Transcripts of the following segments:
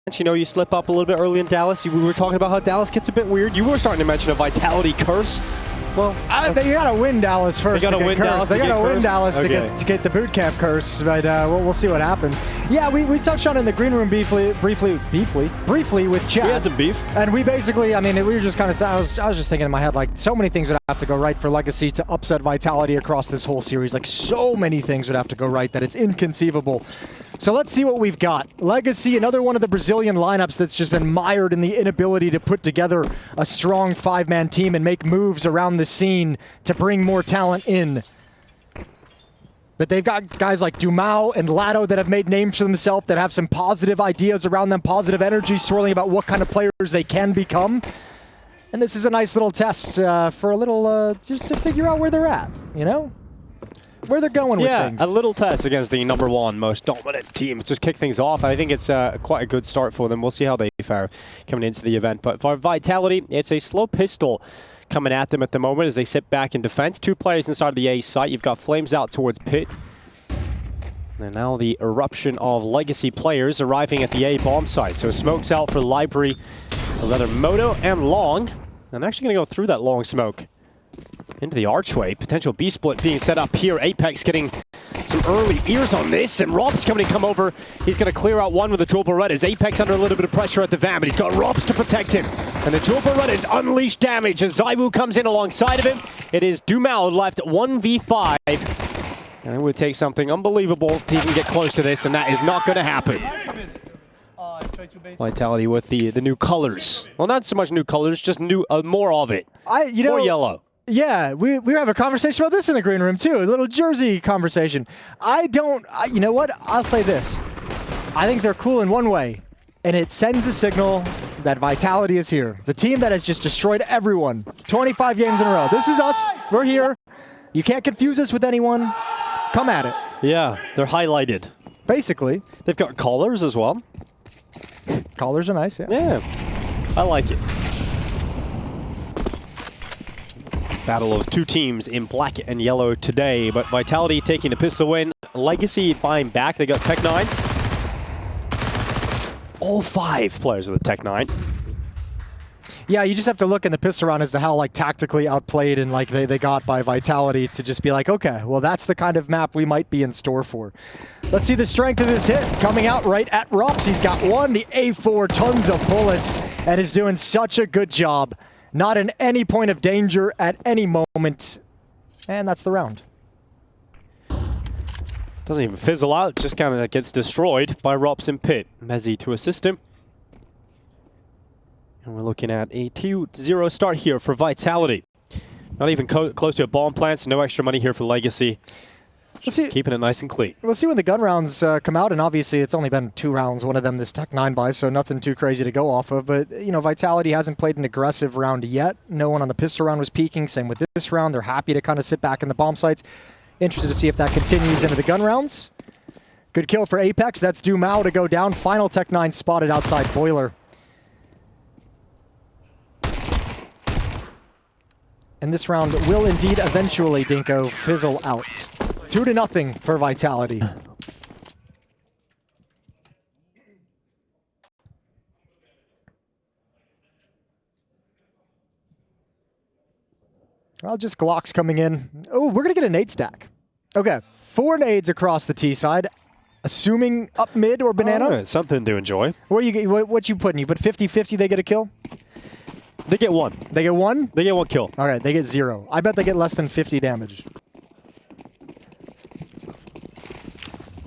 You know, you slip up a little bit early in Dallas. We were talking about how Dallas gets a bit weird. You were starting to mention a vitality curse. Well, you gotta win Dallas first. They gotta win Dallas to get the boot camp curse. But we'll see what happens. Yeah, we touched on it in the green room briefly with Chad. We had some beef, and we basically, I mean, we were just kind of. I was just thinking in my head, like, so many things would have to go right for Legacy to upset Vitality across this whole series. Like, so many things would have to go right that it's inconceivable. So let's see what we've got. Legacy, another one of the Brazilian lineups that's just been mired in the inability to put together a strong five-man team and make moves around the scene to bring more talent in. But they've got guys like Dumao and Lado that have made names for themselves, that have some positive ideas around them, positive energy swirling about what kind of players they can become. And this is a nice little test for a little, just to figure out where they're at, you know? Where they're going with things. Yeah, a little test against the #1 most dominant team. Just kick things off. I think it's quite a good start for them. We'll see how they fare coming into the event. But for Vitality, it's a slow pistol coming at them at the moment as they sit back in defense. 2 players inside the A site. You've got Flames out towards Pit. And now the eruption of Legacy players arriving at the A bomb site. So smoke's out for Library, another Moto and Long. I'm actually going to go through that Long smoke into the archway. Potential B-split being set up here. Apex getting some early ears on this, and Rob's coming to come over. He's going to clear out one with the Dual Berettas. Apex under a little bit of pressure at the van, but he's got Robs to protect him. And the Dual Berettas unleash damage as Zaiwu comes in alongside of him. It is Dumao left 1v5. And it would take something unbelievable to even get close to this, and that is not going to happen. Vitality with the new colors. Well, not so much new colors, just new more of it. More yellow. Yeah, we were having a conversation about this in the green room too, a little jersey conversation. You know what? I'll say this. I think they're cool in one way, and it sends a signal that Vitality is here. The team that has just destroyed everyone. 25 games in a row. This is us. We're here. You can't confuse us with anyone. Come at it. Yeah, they're highlighted. Basically. They've got collars as well. Collars are nice, yeah. Yeah, I like it. Battle of 2 teams in black and yellow today, but Vitality taking the pistol win. Legacy buying back. They got Tech-9s. All 5 players of the Tech-9. Yeah, you just have to look in the pistol round as to how like tactically outplayed and like they got by Vitality to just be like, okay, well that's the kind of map we might be in store for. Let's see the strength of this hit coming out right at Rops. He's got one, the A4, tons of bullets, and is doing such a good job. Not in any point of danger at any moment. And that's the round. Doesn't even fizzle out, just kind of gets destroyed by Rops and Pit. Mezzi to assist him. And we're looking at a 2-0 start here for Vitality. Not even close to a bomb plant, so no extra money here for Legacy. Keeping it nice and clean. We'll see when the gun rounds come out, and obviously it's only been 2 rounds, one of them this Tech-9 buy, so nothing too crazy to go off of. But, you know, Vitality hasn't played an aggressive round yet. No one on the pistol round was peeking. Same with this round. They're happy to kind of sit back in the bomb sites. Interested to see if that continues into the gun rounds. Good kill for Apex. That's Dumao to go down. Final Tech-9 spotted outside Boiler. And this round will indeed eventually, Dinko, fizzle out. 2-0 for Vitality. Well, just Glocks coming in. Oh, we're going to get a nade stack. Okay, 4 nades across the T side. Assuming up mid or banana. Oh, something to enjoy. What you putting? You put 50-50, they get a kill? They get 1. They get 1? They get 1 kill. All right, they get 0. I bet they get less than 50 damage.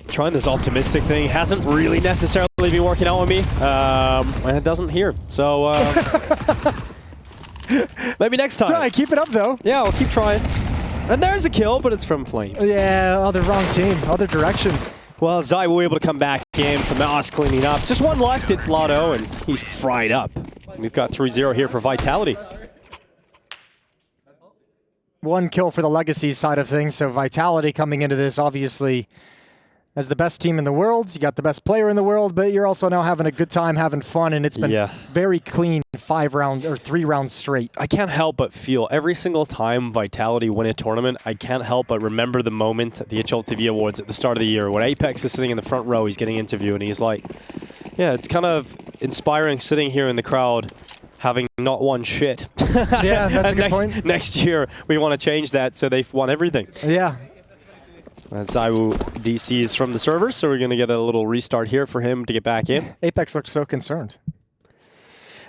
Trying this optimistic thing hasn't really necessarily been working out with me. And it doesn't here. So, maybe next time. Try, keep it up though. Yeah, I'll keep trying. And there's a kill, but it's from Flames. Yeah, other wrong team, other direction. Well, Zai will be able to come back in from the Os cleaning up. Just 1 left, it's Lado, and he's fried up. We've got 3-0 here for Vitality. 1 kill for the Legacy side of things, so Vitality coming into this, obviously, as the best team in the world. You got the best player in the world, but you're also now having a good time, having fun, and it's been very clean 5 rounds or 3 rounds straight. I can't help but feel every single time Vitality win a tournament, I can't help but remember the moment at the HLTV Awards at the start of the year when Apex is sitting in the front row, he's getting interviewed, and he's like, yeah, it's kind of inspiring sitting here in the crowd having not won shit. Yeah, that's a good point. Next year, we want to change that so they've won everything. Yeah. ZywOo DCs from the servers, so we're going to get a little restart here for him to get back in. Apex looks so concerned.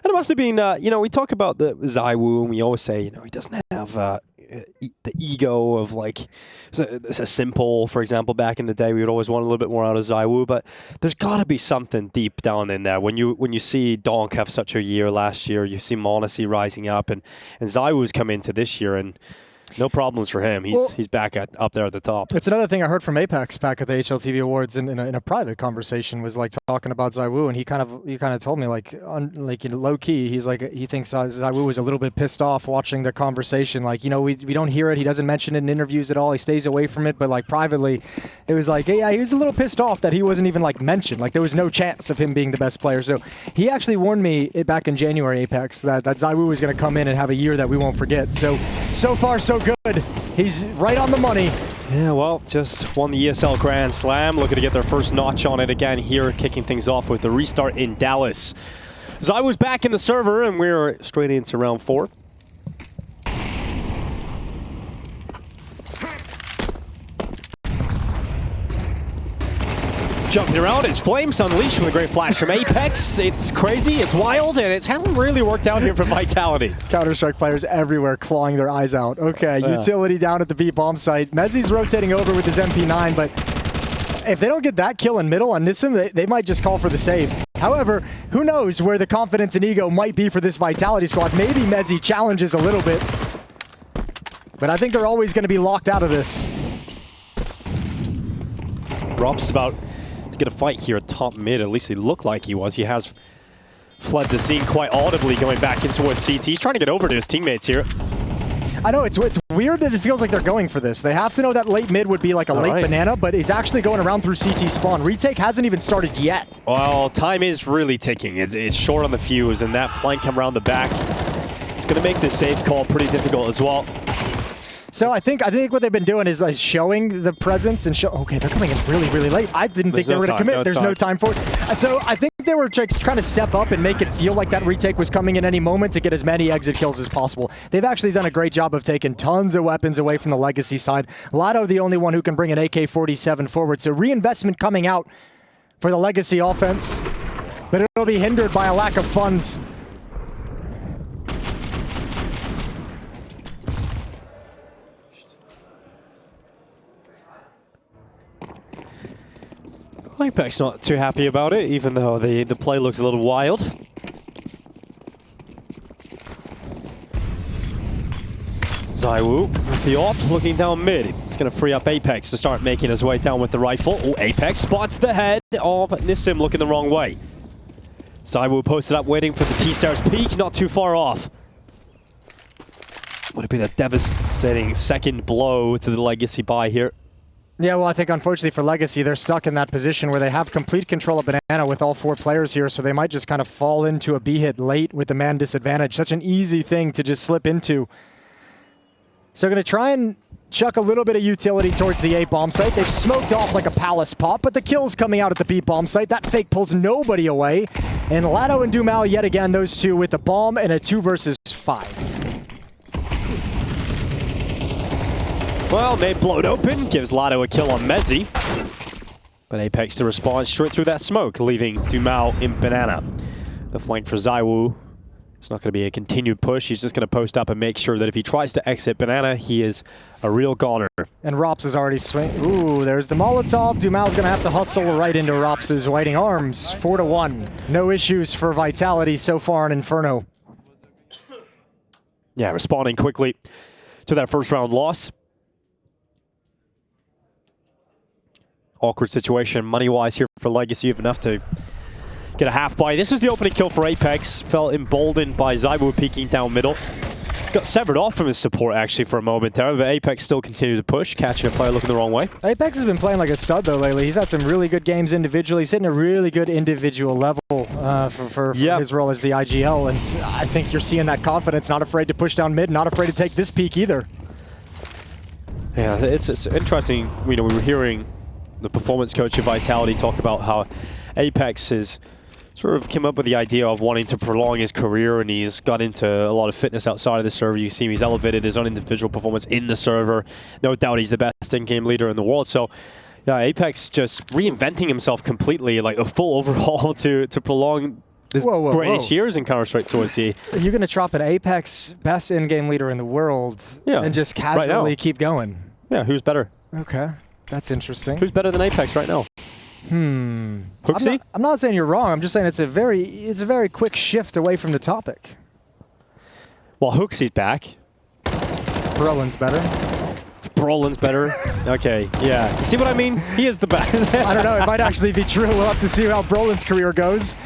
And it must have been, you know, we talk about the ZywOo, and we always say, you know, he doesn't have the ego of like a Simple, for example. Back in the day, we would always want a little bit more out of ZywOo, but there's got to be something deep down in there. When you see Donk have such a year last year, you see m0NESY rising up, and ZywOo's come into this year, and no problems for him. He's back up there at the top. It's another thing I heard from Apex back at the HLTV Awards in a private conversation, was like talking about ZywOo, and he kind of told me like low key, he's like, he thinks ZywOo was a little bit pissed off watching the conversation. Like, you know, we don't hear it. He doesn't mention it in interviews at all. He stays away from it. But like privately, it was like, yeah, he was a little pissed off that he wasn't even like mentioned. Like there was no chance of him being the best player. So he actually warned me back in January, Apex, that ZywOo was going to come in and have a year that we won't forget. So far so good. He's right on the money. Yeah, well, just won the ESL Grand Slam. Looking to get their first notch on it again here, kicking things off with the restart in Dallas. ZywOo's back in the server, and we're straight into round 4. Jumping around, it's Flames Unleashed with a great flash from Apex. It's crazy, it's wild, and it hasn't really worked out here for Vitality. Counter-Strike players everywhere clawing their eyes out. Okay, utility down at the B bomb site. Mezzi's rotating over with his MP9, but if they don't get that kill in middle on Nissim, they might just call for the save. However, who knows where the confidence and ego might be for this Vitality squad. Maybe Mezzi challenges a little bit, but I think they're always going to be locked out of this. Rob's about to get a fight here at top mid. At least he looked like he was. He has fled the scene quite audibly, going back in towards CT. He's trying to get over to his teammates here. I know, it's weird that it feels like they're going for this. They have to know that late mid would be like a late banana, but he's actually going around through CT spawn. Retake hasn't even started yet. Well, time is really ticking. It's short on the fuse, and that flank come around the back. It's going to make this safe call pretty difficult as well. So I think what they've been doing is showing the presence and show. Okay, they're coming in really, really late. I didn't think they were going to commit. There's no time for it. So I think they were trying to step up and make it feel like that retake was coming in any moment to get as many exit kills as possible. They've actually done a great job of taking tons of weapons away from the Legacy side. Lado, the only one who can bring an AK-47 forward. So reinvestment coming out for the Legacy offense, but it'll be hindered by a lack of funds. Apex not too happy about it, even though the play looks a little wild. ZywOo with the AWP looking down mid. It's going to free up Apex to start making his way down with the rifle. Oh, Apex spots the head of Nissim looking the wrong way. ZywOo posted up waiting for the T-Star's peak, not too far off. Would have been a devastating second blow to the Legacy buy here. Yeah, well, I think unfortunately for Legacy, they're stuck in that position where they have complete control of Banana with all 4 players here, so they might just kind of fall into a B hit late with the man disadvantage. Such an easy thing to just slip into. So going to try and chuck a little bit of utility towards the A bomb site. They've smoked off like a palace pop, but the kill's coming out at the B bomb site. That fake pulls nobody away. And Lado and Dumal yet again, those two with the bomb and a 2 versus 5. Well, they blow it open, gives Lado a kill on Mezzi. But Apex to respond straight through that smoke, leaving Dumal in Banana. The flank for ZywOo. It's not going to be a continued push. He's just going to post up and make sure that if he tries to exit Banana, he is a real goner. And Rops is already swinging. Ooh, there's the Molotov. Dumal's going to have to hustle right into Rops' waiting arms. 4-1. No issues for Vitality so far in Inferno. Yeah, responding quickly to that first round loss. Awkward situation money-wise here for Legacy, of enough to get a half buy. This is the opening kill for Apex. Felt emboldened by ZywOo peeking down middle. Got severed off from his support actually for a moment there, but Apex still continued to push, catching a player looking the wrong way. Apex has been playing like a stud though lately. He's had some really good games individually. He's hitting a really good individual level for his role as the IGL, and I think you're seeing that confidence, not afraid to push down mid, not afraid to take this peak either. Yeah, it's interesting. You know, we were hearing the performance coach of Vitality talk about how Apex is sort of came up with the idea of wanting to prolong his career, and he's got into a lot of fitness outside of the server. You see him, he's elevated his own individual performance in the server. No doubt he's the best in-game leader in the world. So yeah, Apex just reinventing himself completely, like a full overhaul to prolong his greatest years in Counter-Strike towards the... You're going to drop an Apex best in-game leader in the world and just casually keep going. Yeah, who's better? Okay, that's interesting. Who's better than Apex right now? Hooksy? I'm not saying you're wrong. I'm just saying it's a very quick shift away from the topic. Well, Hooksy's back. Brolin's better. Brolin's better. Okay, yeah. You see what I mean? He is the best. I don't know. It might actually be true. We'll have to see how Brolin's career goes.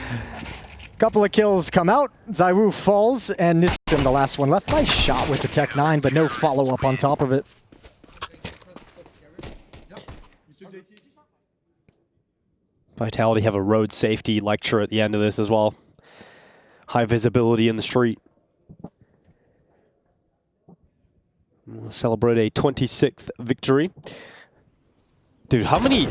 Couple of kills come out. ZywOo falls, and Nissim, the last one left. Nice shot with the Tech 9, but no follow-up on top of it. Vitality have a road safety lecture at the end of this as well. High visibility in the street. We'll celebrate a 26th victory. Dude, how many...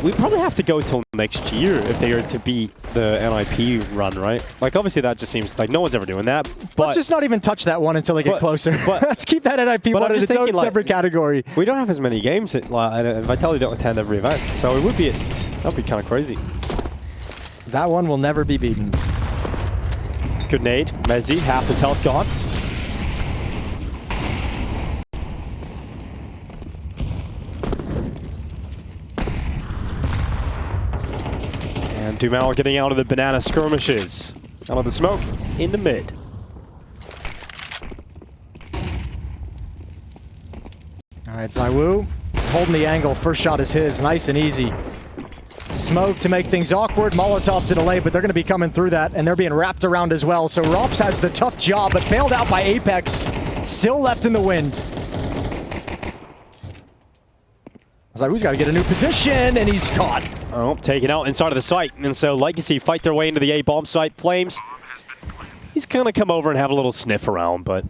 We probably have to go till next year if they are to beat the NIP run, right? Like, obviously that just seems like no one's ever doing that. But let's just not even touch that one until they get closer. Let's keep that NIP one in its own separate category. We don't have as many games, and Vitality don't attend every event, so it would be... That'd be kind of crazy. That one will never be beaten. Good nade. Mezzi, half his health gone. And Dumal getting out of the banana skirmishes. Out of the smoke, in the mid. All right, ZywOo holding the angle. First shot is his. Nice and easy. Smoke to make things awkward, Molotov to delay, but they're going to be coming through that, and they're being wrapped around as well. So Rops has the tough job, but bailed out by Apex. Still left in the wind. ZywOo's got to get a new position, and he's caught. Oh, taken out inside of the site. And so Legacy fight their way into the A bomb site. Flames, he's going to come over and have a little sniff around, but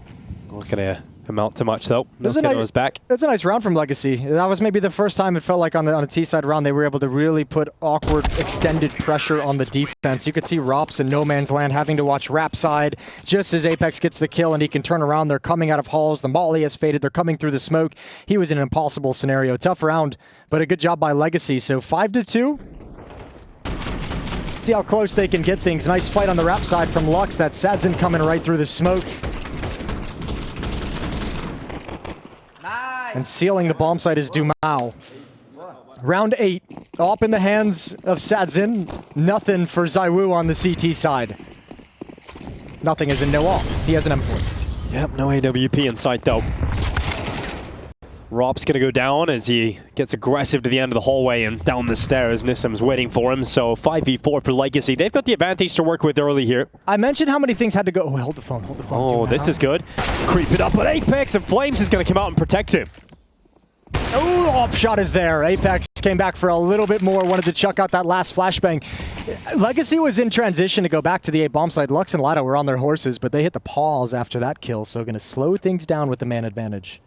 not going to amount to much, though. That's a nice round from Legacy. That was maybe the first time it felt like on a T-side round they were able to really put awkward, extended pressure on the defense. You could see Rops in no man's land having to watch Rap side just as Apex gets the kill and he can turn around. They're coming out of halls. The molly has faded. They're coming through the smoke. He was in an impossible scenario. Tough round, but a good job by Legacy. So 5-2. See how close they can get things. Nice fight on the Rap side from Lux. That Sadzin coming right through the smoke. And sealing the bomb site is Dumal. Round 8, up in the hands of Sadzin. Nothing for ZywOo on the CT side. Nothing as in no off. He has an M4. Yep, no AWP in sight though. Rob's going to go down as he gets aggressive to the end of the hallway and down the stairs. Nissim's waiting for him, so 5v4 for Legacy. They've got the advantage to work with early here. I mentioned how many things had to go... Oh, hold the phone, hold the phone. Oh, this is good. Creep it up, but Apex and Flames is going to come out and protect him. Oh, off shot is there. Apex came back for a little bit more, wanted to chuck out that last flashbang. Legacy was in transition to go back to the A bomb side. Lux and Lado were on their horses, but they hit the pause after that kill, so going to slow things down with the man advantage.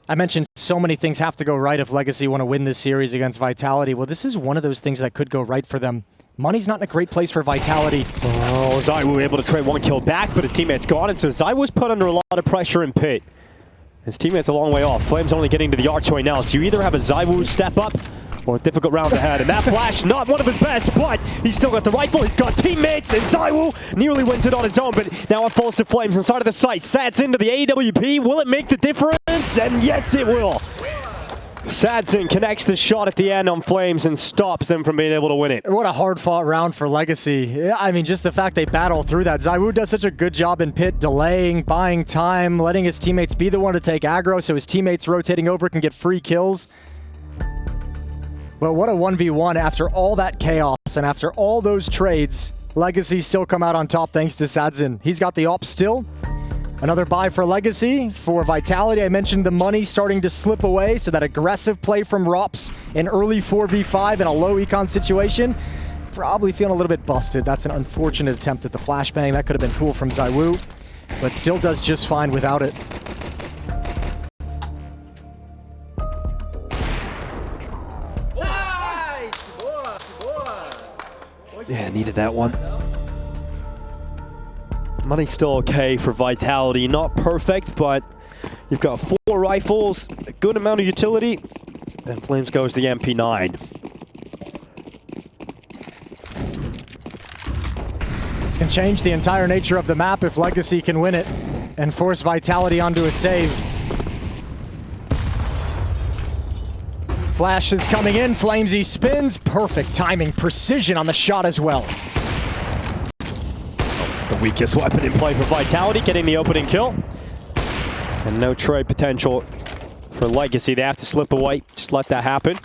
I mentioned so many things have to go right if Legacy want to win this series against Vitality. Well, this is one of those things that could go right for them. Money's not in a great place for Vitality. Oh, ZywOo able to trade one kill back, but his teammate's gone, and so ZywOo's put under a lot of pressure in pit. His teammate's a long way off. Flame's only getting to the archway now, so you either have a ZywOo step up or a difficult round ahead. And that flash, not one of his best, but he's still got the rifle. He's got teammates, and ZywOo nearly wins it on his own, but now it falls to Flames inside of the site. Sats into the AWP. Will it make the difference? And yes, it will. Sadzin connects the shot at the end on Flames and stops them from being able to win it. What a hard-fought round for Legacy. I mean, just the fact they battle through that. ZywOo does such a good job in pit, delaying, buying time, letting his teammates be the one to take aggro so his teammates rotating over can get free kills. But what a 1v1 after all that chaos and after all those trades. Legacy still come out on top thanks to Sadzin. He's got the op still. Another buy for Legacy. For Vitality, I mentioned the money starting to slip away, so that aggressive play from Rops in early 4v5 in a low econ situation. Probably feeling a little bit busted. That's an unfortunate attempt at the flashbang. That could have been cool from ZywOo, but still does just fine without it. Yeah, needed that one. Money's still okay for Vitality. Not perfect, but you've got 4 rifles, a good amount of utility, and Flames goes the MP9. This can change the entire nature of the map if Legacy can win it and force Vitality onto a save. Flash is coming in, Flamesy spins, perfect timing, precision on the shot as well. The weakest weapon in play for Vitality, getting the opening kill. And no trade potential for Legacy. They have to slip away, just let that happen.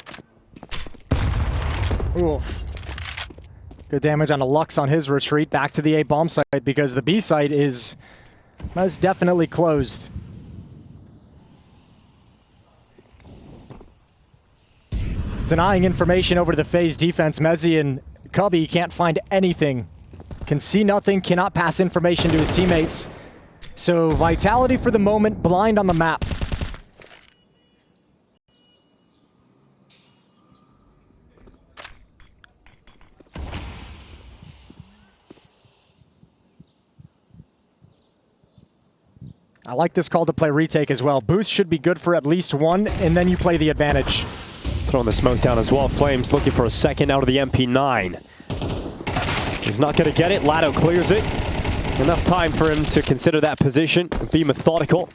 Ooh. Good damage on a Lux on his retreat back to the A bomb site because the B site is most definitely closed. Denying information over to the phase defense. Mezzi and Cubby can't find anything. Can see nothing, cannot pass information to his teammates. So Vitality for the moment, blind on the map. I like this call to play retake as well. Boost should be good for at least 1, and then you play the advantage. Throwing the smoke down as well. Flames looking for a second out of the MP9. He's not going to get it. Lado clears it. Enough time for him to consider that position, be methodical.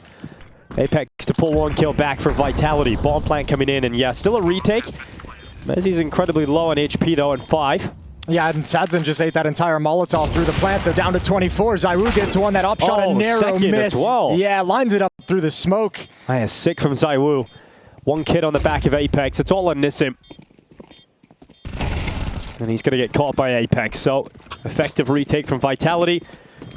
Apex to pull 1 kill back for Vitality. Bomb plant coming in, and yeah, still a retake. Mezzi's incredibly low on HP though, and 5. Yeah, and Sadzin just ate that entire Molotov through the plant, so down to 24. Zywoo gets one, that upshot, a narrow miss. As well. Yeah, lines it up through the smoke. Man, sick from Zywoo. 1 kid on the back of Apex. It's all on Nissim. And he's going to get caught by Apex, so effective retake from Vitality.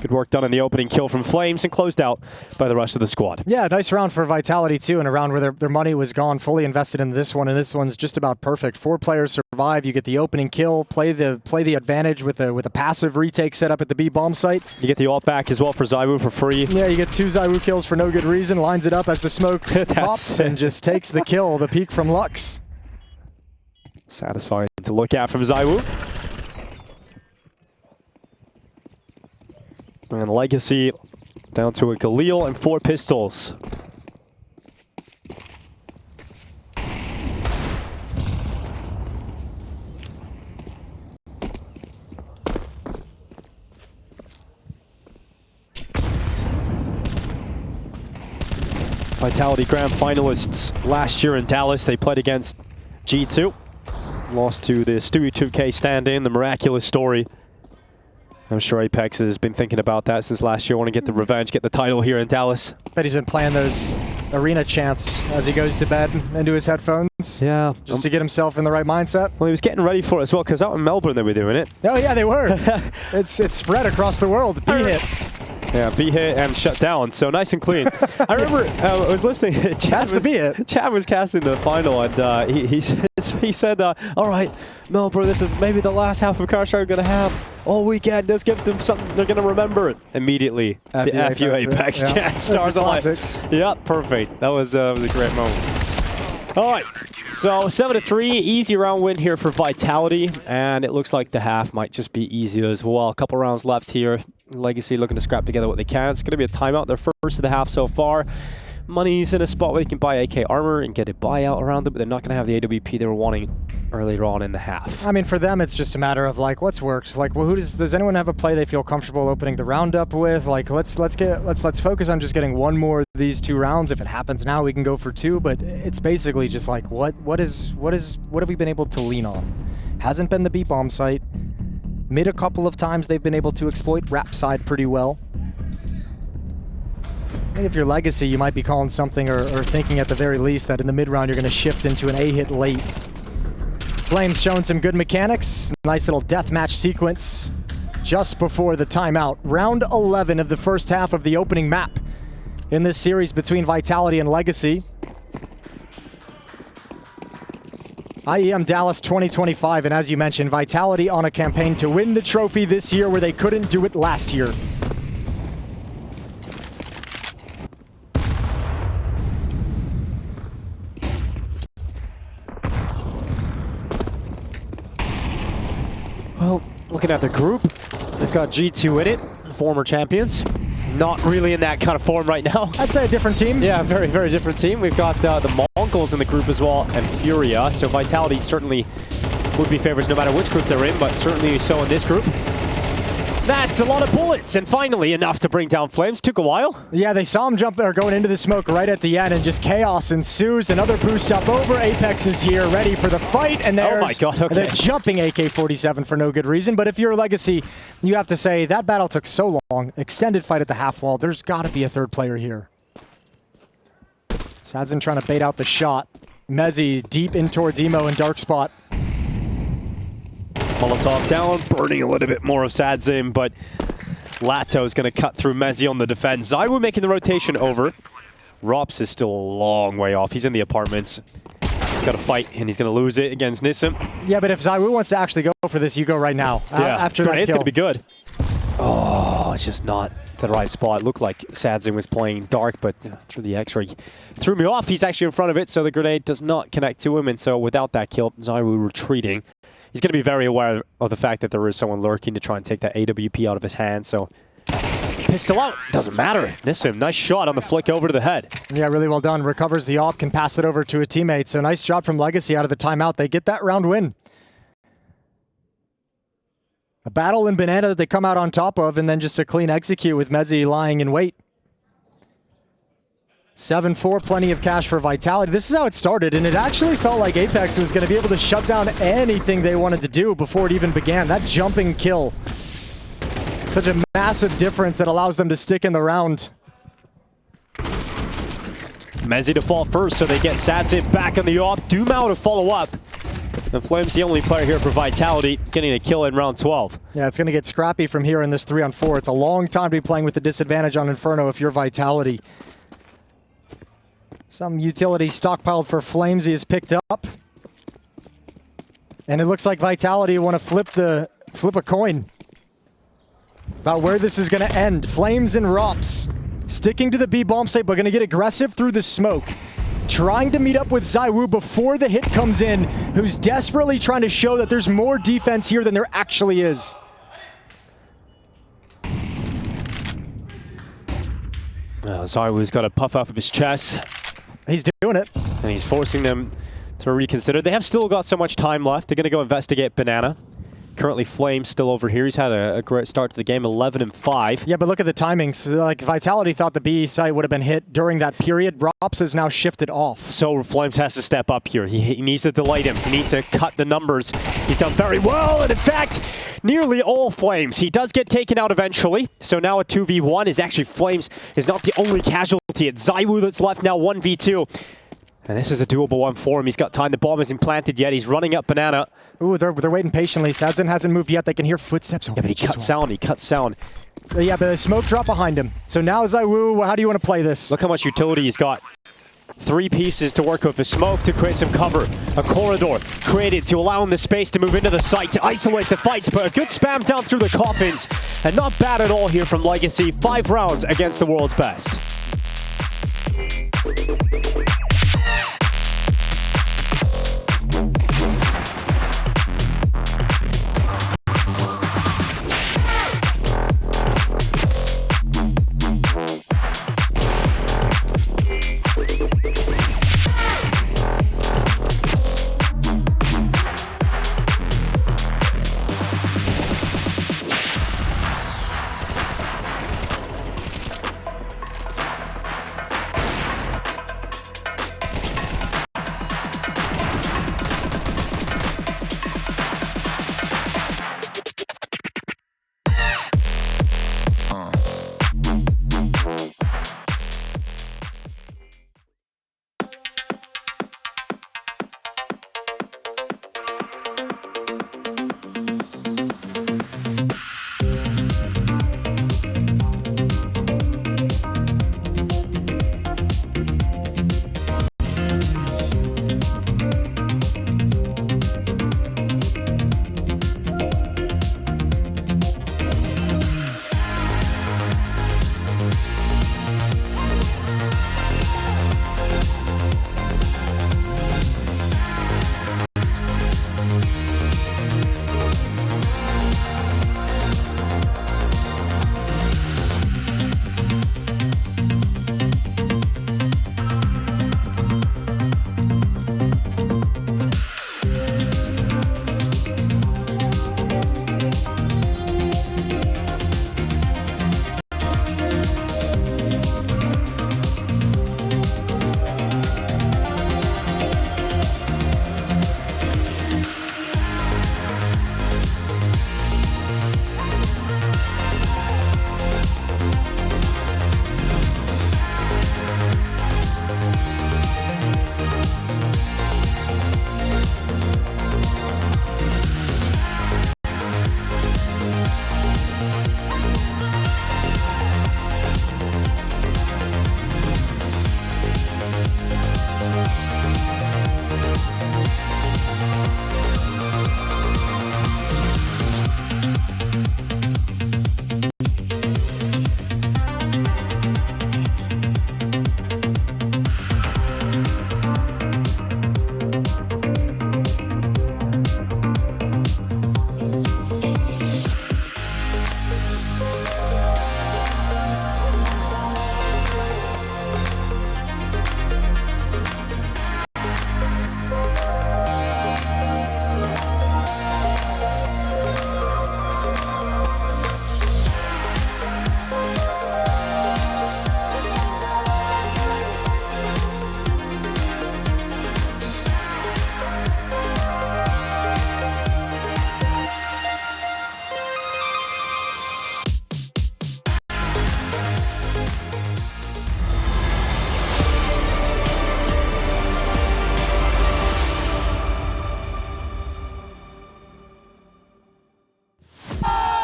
Good work done in the opening kill from Flames and closed out by the rest of the squad. Yeah, nice round for Vitality too, and a round where their money was gone, fully invested in this one, and this one's just about perfect. 4 players survive, you get the opening kill, play the advantage with a passive retake set up at the B bomb site. You get the ult back as well for Zywoo for free. Yeah, you get 2 Zywoo kills for no good reason, lines it up as the smoke pops and just takes the kill, the peak from Lux. Satisfying to look at from Zywoo. And Legacy down to a Galil and 4 pistols. Vitality Grand finalists last year in Dallas. They played against G2. Lost to the Stewie 2K stand-in, the miraculous story. I'm sure Apex has been thinking about that since last year. Want to get the revenge, get the title here in Dallas. Bet he's been playing those arena chants as he goes to bed into his headphones. Yeah. Just to get himself in the right mindset. Well, he was getting ready for it as well, because out in Melbourne they were doing it. Oh yeah, they were. It's spread across the world. B-hit. Yeah, B-hit and shut down, so nice and clean. I remember I was listening. That's the B-hit. Chad was casting the final, and he said, all right, Melbourne, this is maybe the last half of Counter-Strike we're going to have all weekend. Let's give them something they're going to remember. Immediately, the FU Apex chat stars on it. Yeah, perfect. That was a great moment. All right, so 7-3, easy round win here for Vitality, and it looks like the half might just be easy as well. A couple rounds left here. Legacy looking to scrap together what they can. It's going to be a timeout, their first of the half so far. Money's in a spot where they can buy AK armor and get a buyout around it, but they're not going to have the AWP they were wanting earlier on in the half. I mean, for them, it's just a matter of like, what's worked? Like, well, does anyone have a play they feel comfortable opening the round up with? Like, let's focus on just getting 1 more of these 2 rounds. If it happens now, we can go for 2. But it's basically just like, what have we been able to lean on? Hasn't been the B bomb site. Mid a couple of times they've been able to exploit rap side pretty well. I think if you're Legacy, you might be calling something or thinking at the very least that in the mid round you're going to shift into an A hit late. Flames showing some good mechanics. Nice little deathmatch sequence just before the timeout. Round 11 of the first half of the opening map in this series between Vitality and Legacy. IEM Dallas 2025, and as you mentioned, Vitality on a campaign to win the trophy this year where they couldn't do it last year. Well, Looking at the group, they've got G2 in it, former champions. Not really in that kind of form right now. I'd say a different team. Yeah, very, very different team. We've got the Mongols in the group as well, and Furia. So Vitality certainly would be favorites no matter which group they're in, but certainly so in this group. That's a lot of bullets, and finally enough to bring down Flames. Took a while. Yeah, they saw him jump there going into the smoke right at the end, and just chaos ensues. Another boost up over. Apex is here, ready for the fight, and there's... Oh my god, okay. They're jumping AK-47 for no good reason, but if you're Legacy, you have to say, that battle took so long. Extended fight at the half wall. There's got to be a third player here. Sadzin trying to bait out the shot. Mezzi deep in towards Emo and Dark Spot. Molotov down, burning a little bit more of Sadzin, but Lato's going to cut through Mezzi on the defense. ZywOo making the rotation over. Rops is still a long way off. He's in the apartments. He's got to fight, and he's going to lose it against Nissim. Yeah, but if ZywOo wants to actually go for this, you go right now. Yeah, After that it's kill. going to be good. Oh, it's just not the right spot. It looked like Sadzin was playing dark, but through the X-ray threw me off. He's actually in front of it, so the grenade does not connect to him, and so without that kill, ZywOo retreating. He's going to be very aware of the fact that there is someone lurking to try and take that AWP out of his hand, so pistol out, doesn't matter. Nissim, nice shot on the flick over to the head. Yeah, really well done. Recovers the op, can pass it over to a teammate, so nice job from Legacy out of the timeout. They get that round win. A battle in Banana that they come out on top of, and then just a clean execute with Mezzi lying in wait. 7-4, plenty of cash for Vitality. This is how it started, and it actually felt like Apex was going to be able to shut down anything they wanted to do before it even began. That jumping kill. Such a massive difference that allows them to stick in the round. Mezzi to fall first, so they get Sadzin back on the op. Dumao to follow up. And Flame's the only player here for Vitality, getting a kill in round 12. Yeah, it's going to get scrappy from here in this 3-on-4. It's a long time to be playing with the disadvantage on Inferno if you're Vitality. Some utility stockpiled for Flamesy is picked up. And it looks like Vitality want to flip a coin about where this is going to end. Flames and Rops sticking to the B bomb site, but going to get aggressive through the smoke. Trying to meet up with ZywOo before the hit comes in, who's desperately trying to show that there's more defense here than there actually is. ZywOo's got a puff off of his chest. He's doing it. And he's forcing them to reconsider. They have still got so much time left. They're going to go investigate Banana. Currently, Flame's still over here. He's had a great start to the game, 11-5. Yeah, but look at the timings. Like, Vitality thought the B site would have been hit during that period. Rops has now shifted off. So Flames has to step up here. He needs to delight him. He needs to cut the numbers. He's done very well, and in fact, nearly all Flames. He does get taken out eventually. So now a 2v1 is actually Flames is not the only casualty. It's ZywOo that's left now 1v2. And this is a doable one for him. He's got time. The bomb isn't planted yet. He's running up Banana. Ooh, they're waiting patiently. Sadzin hasn't moved yet. They can hear footsteps. Yeah, but he cuts sound. He cuts sound. Yeah, but the smoke drop behind him. So now ZywOo, how do you want to play this? Look how much utility he's got. 3 pieces to work with. A smoke to create some cover. A corridor created to allow him the space to move into the site, to isolate the fights. But a good spam down through the coffins. And not bad at all here from Legacy. 5 rounds against the world's best.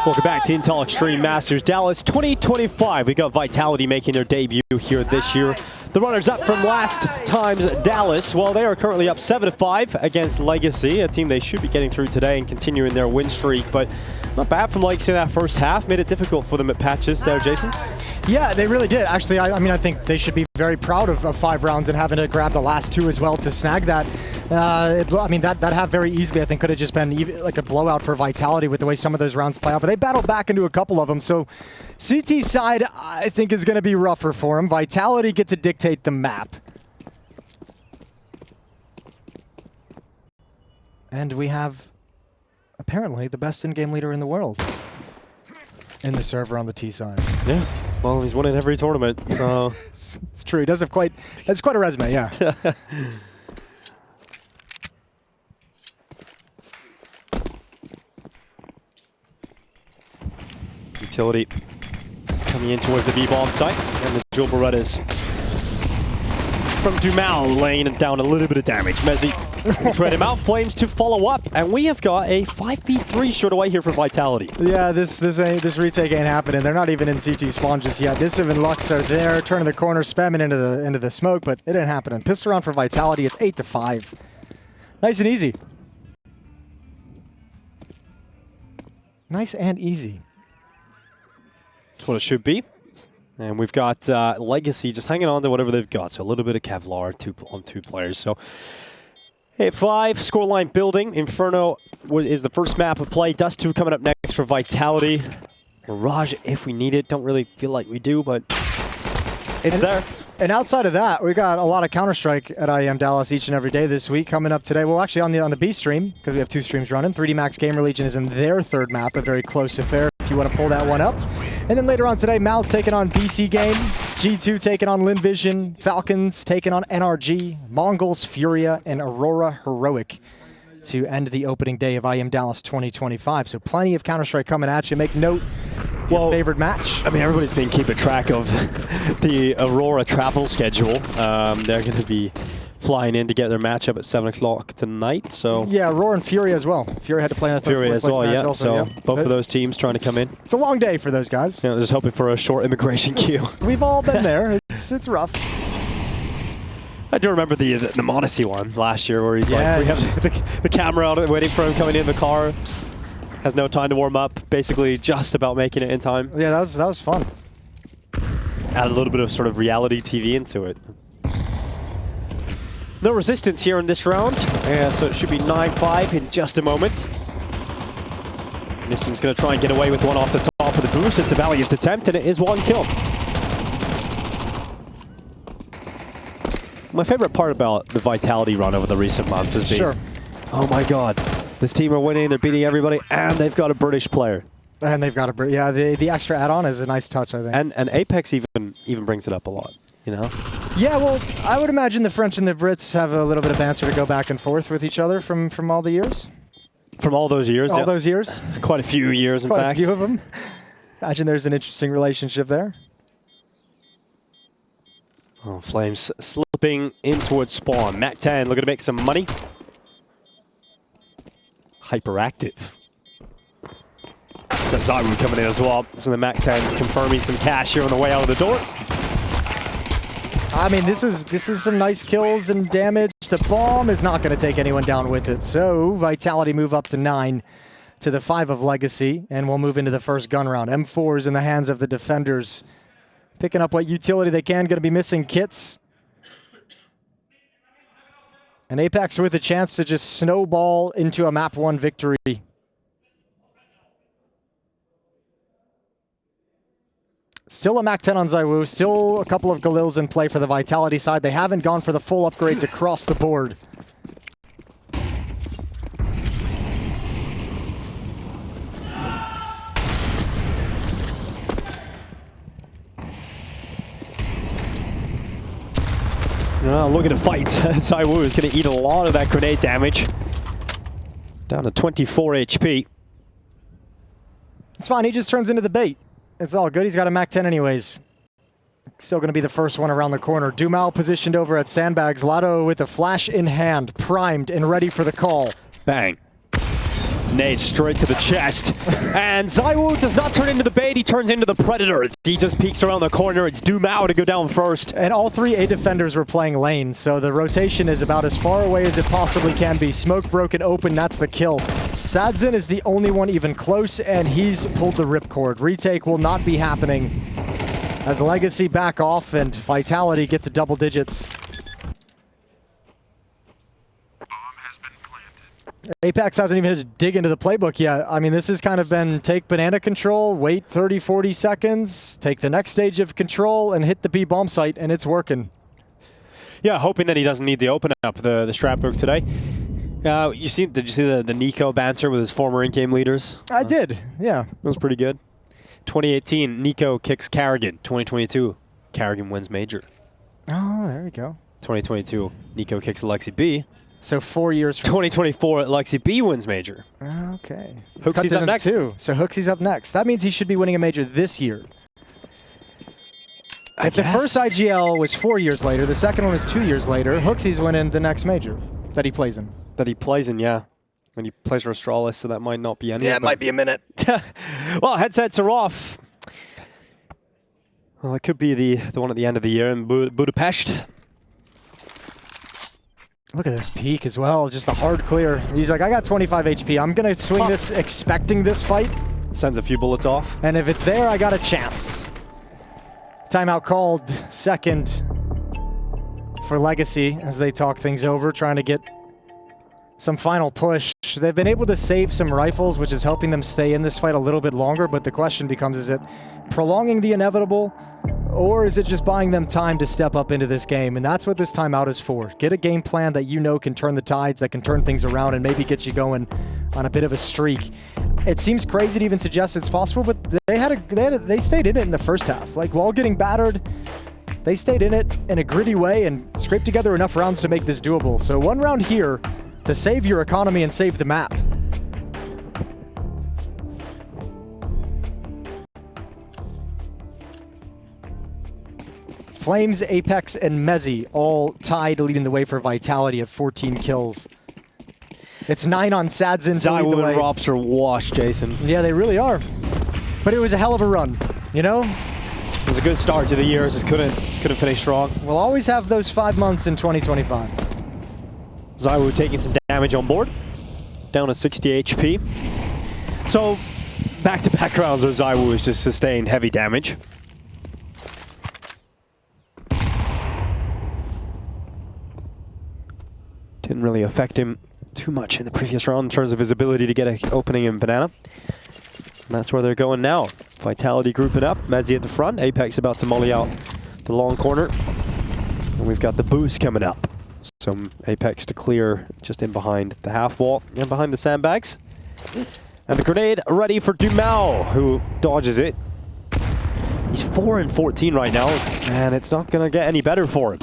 Welcome back to Intel Extreme Masters Dallas 2025. We got Vitality making their debut here this year. The runners-up from last time's Dallas, well, they are currently up 7-5 against Legacy, a team they should be getting through today and continuing their win streak. But not bad from Legacy in that first half. Made it difficult for them at patches there, Jason. Yeah, they really did. Actually, I mean, I think they should be very proud of 5 rounds and having to grab the last 2 as well to snag that. I mean, that half very easily, I think, could have just been like a blowout for Vitality with the way some of those rounds play out. But they battled back into a couple of them. So CT side, I think, is going to be rougher for them. Vitality get to dictate the map. And we have, apparently, the best in-game leader in the world in the server on the T side. Yeah. Well, he's won in every tournament. So it's true. He does have quite a resume, yeah. Utility coming in towards the B-bomb site, and the Jewel Berettas from Dumal laying down a little bit of damage. Mezzi tread him out, Flames to follow up, and we have got a 5v3 short away here for Vitality. Yeah, this retake ain't happening. They're not even in CT spawn just yet. Distiv and Lux are there, turning the corner, spamming into the smoke, but it ain't happening. Pistol round for Vitality. It's 8-5. Nice and easy. Nice and easy. That's what it should be. And we've got Legacy just hanging on to whatever they've got. So a little bit of Kevlar on 2 players. So 8-5, scoreline building. Inferno is the first map of play. Dust2 coming up next for Vitality. Mirage if we need it. Don't really feel like we do, but it's there. And outside of that, we got a lot of Counter-Strike at IEM Dallas each and every day this week. Coming up today, well, actually on the B stream, because we have 2 streams running. 3D Max Gamer Legion is in their 3rd map, a very close affair if you want to pull that one up. And then later on today, Mal's taking on BC Game, G2 taking on Linvision, Falcons taking on NRG, Mongols, Furia, and Aurora Heroic to end the opening day of IEM Dallas 2025. So plenty of Counter-Strike coming at you. Make note. Well, favorite match? I mean, everybody's been keeping track of the Aurora travel schedule. They're going to be flying in to get their matchup at 7 o'clock tonight. So yeah, Aurora and Fury as well. Fury had to play in the Fury as well, yeah. Also, so both of those teams trying to come in. It's a long day for those guys. Yeah, just hoping for a short immigration queue. We've all been there. It's rough. I do remember the Modesty one last year where he's like, we have the camera out waiting for him coming in the car. Has no time to warm up, basically just about making it in time. Yeah, that was fun. Add a little bit of sort of reality TV into it. No resistance here in this round, so it should be 9-5 in just a moment. Nissim's going to try and get away with one off the top of the boost. It's a valiant attempt, and it is 1 kill. My favorite part about the Vitality run over the recent months has been, oh my god, this team are winning, they're beating everybody, and they've got a British player. And they've got a yeah. The extra add-on is a nice touch, I think. And Apex even brings it up a lot, you know. Yeah, well, I would imagine the French and the Brits have a little bit of banter to go back and forth with each other from all the years. From all those years, all those years. Quite a few years, in fact. Quite a few of them. Imagine there's an interesting relationship there. Oh, Flames slipping in towards spawn. Mac 10 looking to make some money. Hyperactive. Got Zaru coming in as well. So the Mac 10's confirming some cash here on the way out of the door. I mean, this is some nice kills and damage. The bomb is not going to take anyone down with it. So Vitality move up to 9 to the 5 of Legacy, and we'll move into the first gun round. M4's in the hands of the defenders. Picking up what utility they can. Going to be missing kits. And Apex with a chance to just snowball into a map 1 victory. Still a Mac 10 on Zywoo. Still a couple of Galils in play for the Vitality side. They haven't gone for the full upgrades across the board. Look at the fight. Zywoo is going to eat a lot of that grenade damage. Down to 24 HP. It's fine. He just turns into the bait. It's all good. He's got a Mac 10 anyways. Still going to be the first one around the corner. Dumal positioned over at Sandbags. Lotto with a flash in hand, primed and ready for the call. Bang. Nade straight to the chest. And ZywOo does not turn into the bait, he turns into the predator. He just peeks around the corner. It's Dumao to go down first. And all three A defenders were playing lane, so the rotation is about as far away as it possibly can be. Smoke broken open, that's the kill. Sadzin is the only one even close, and he's pulled the ripcord. Retake will not be happening as Legacy back off and Vitality gets to double digits. Apex hasn't even had to dig into the playbook yet. I mean, this has kind of been take banana control, wait 30, 40 seconds, take the next stage of control, and hit the B bomb site, and it's working. Yeah, hoping that he doesn't need to open up the Stratbook today. Did you see the Nico banter with his former in-game leaders? I did, yeah. That was pretty good. 2018, Nico kicks Carrigan. 2022, Carrigan wins Major. Oh, there we go. 2022, Nico kicks Alexi B. So 4 years from 2024, Alexi B wins Major. Okay. Hooksy's up next. Too. So Hooksy's up next. That means he should be winning a Major this year. If the first IGL was 4 years later, the second one was 2 years later, Hooksy's winning the next Major that he plays in. That he plays in, yeah. When he plays for Astralis, so that might not be any. Yeah, it might be a minute. Well, headsets are off. Well, it could be the one at the end of the year in Budapest. Look at this peak as well, just a hard clear. He's like, I got 25 HP. I'm going to swing this expecting this fight. Sends a few bullets off. And if it's there, I got a chance. Timeout called, second for Legacy as they talk things over, trying to get some final push. They've been able to save some rifles, which is helping them stay in this fight a little bit longer, but the question becomes, is it prolonging the inevitable, or is it just buying them time to step up into this game? And that's what this timeout is for. Get a game plan that you know can turn the tides, that can turn things around and maybe get you going on a bit of a streak. It seems crazy to even suggest it's possible, but they stayed in it in the first half. Like, while getting battered, they stayed in it in a gritty way and scraped together enough rounds to make this doable. So one round here to save your economy and save the map. Flames, Apex, and Mezzi all tied, leading the way for Vitality at 14 kills. It's 9 on Sadzin to lead the way. ZywOo and Rops are washed, Jason. Yeah, they really are. But it was a hell of a run, you know? It was a good start to the year, just couldn't finish strong. We'll always have those 5 months in 2025. ZywOo taking some damage on board, down to 60 HP. So, back-to-back rounds where ZywOo has just sustained heavy damage. Didn't really affect him too much in the previous round in terms of his ability to get an opening in Banana. And that's where they're going now. Vitality grouping up, Mezzi at the front, Apex about to molly out the long corner. And we've got the boost coming up. Some Apex to clear just in behind the half wall and behind the sandbags. And the grenade ready for Dumao, who dodges it. He's 4 and 14 right now, and it's not going to get any better for him.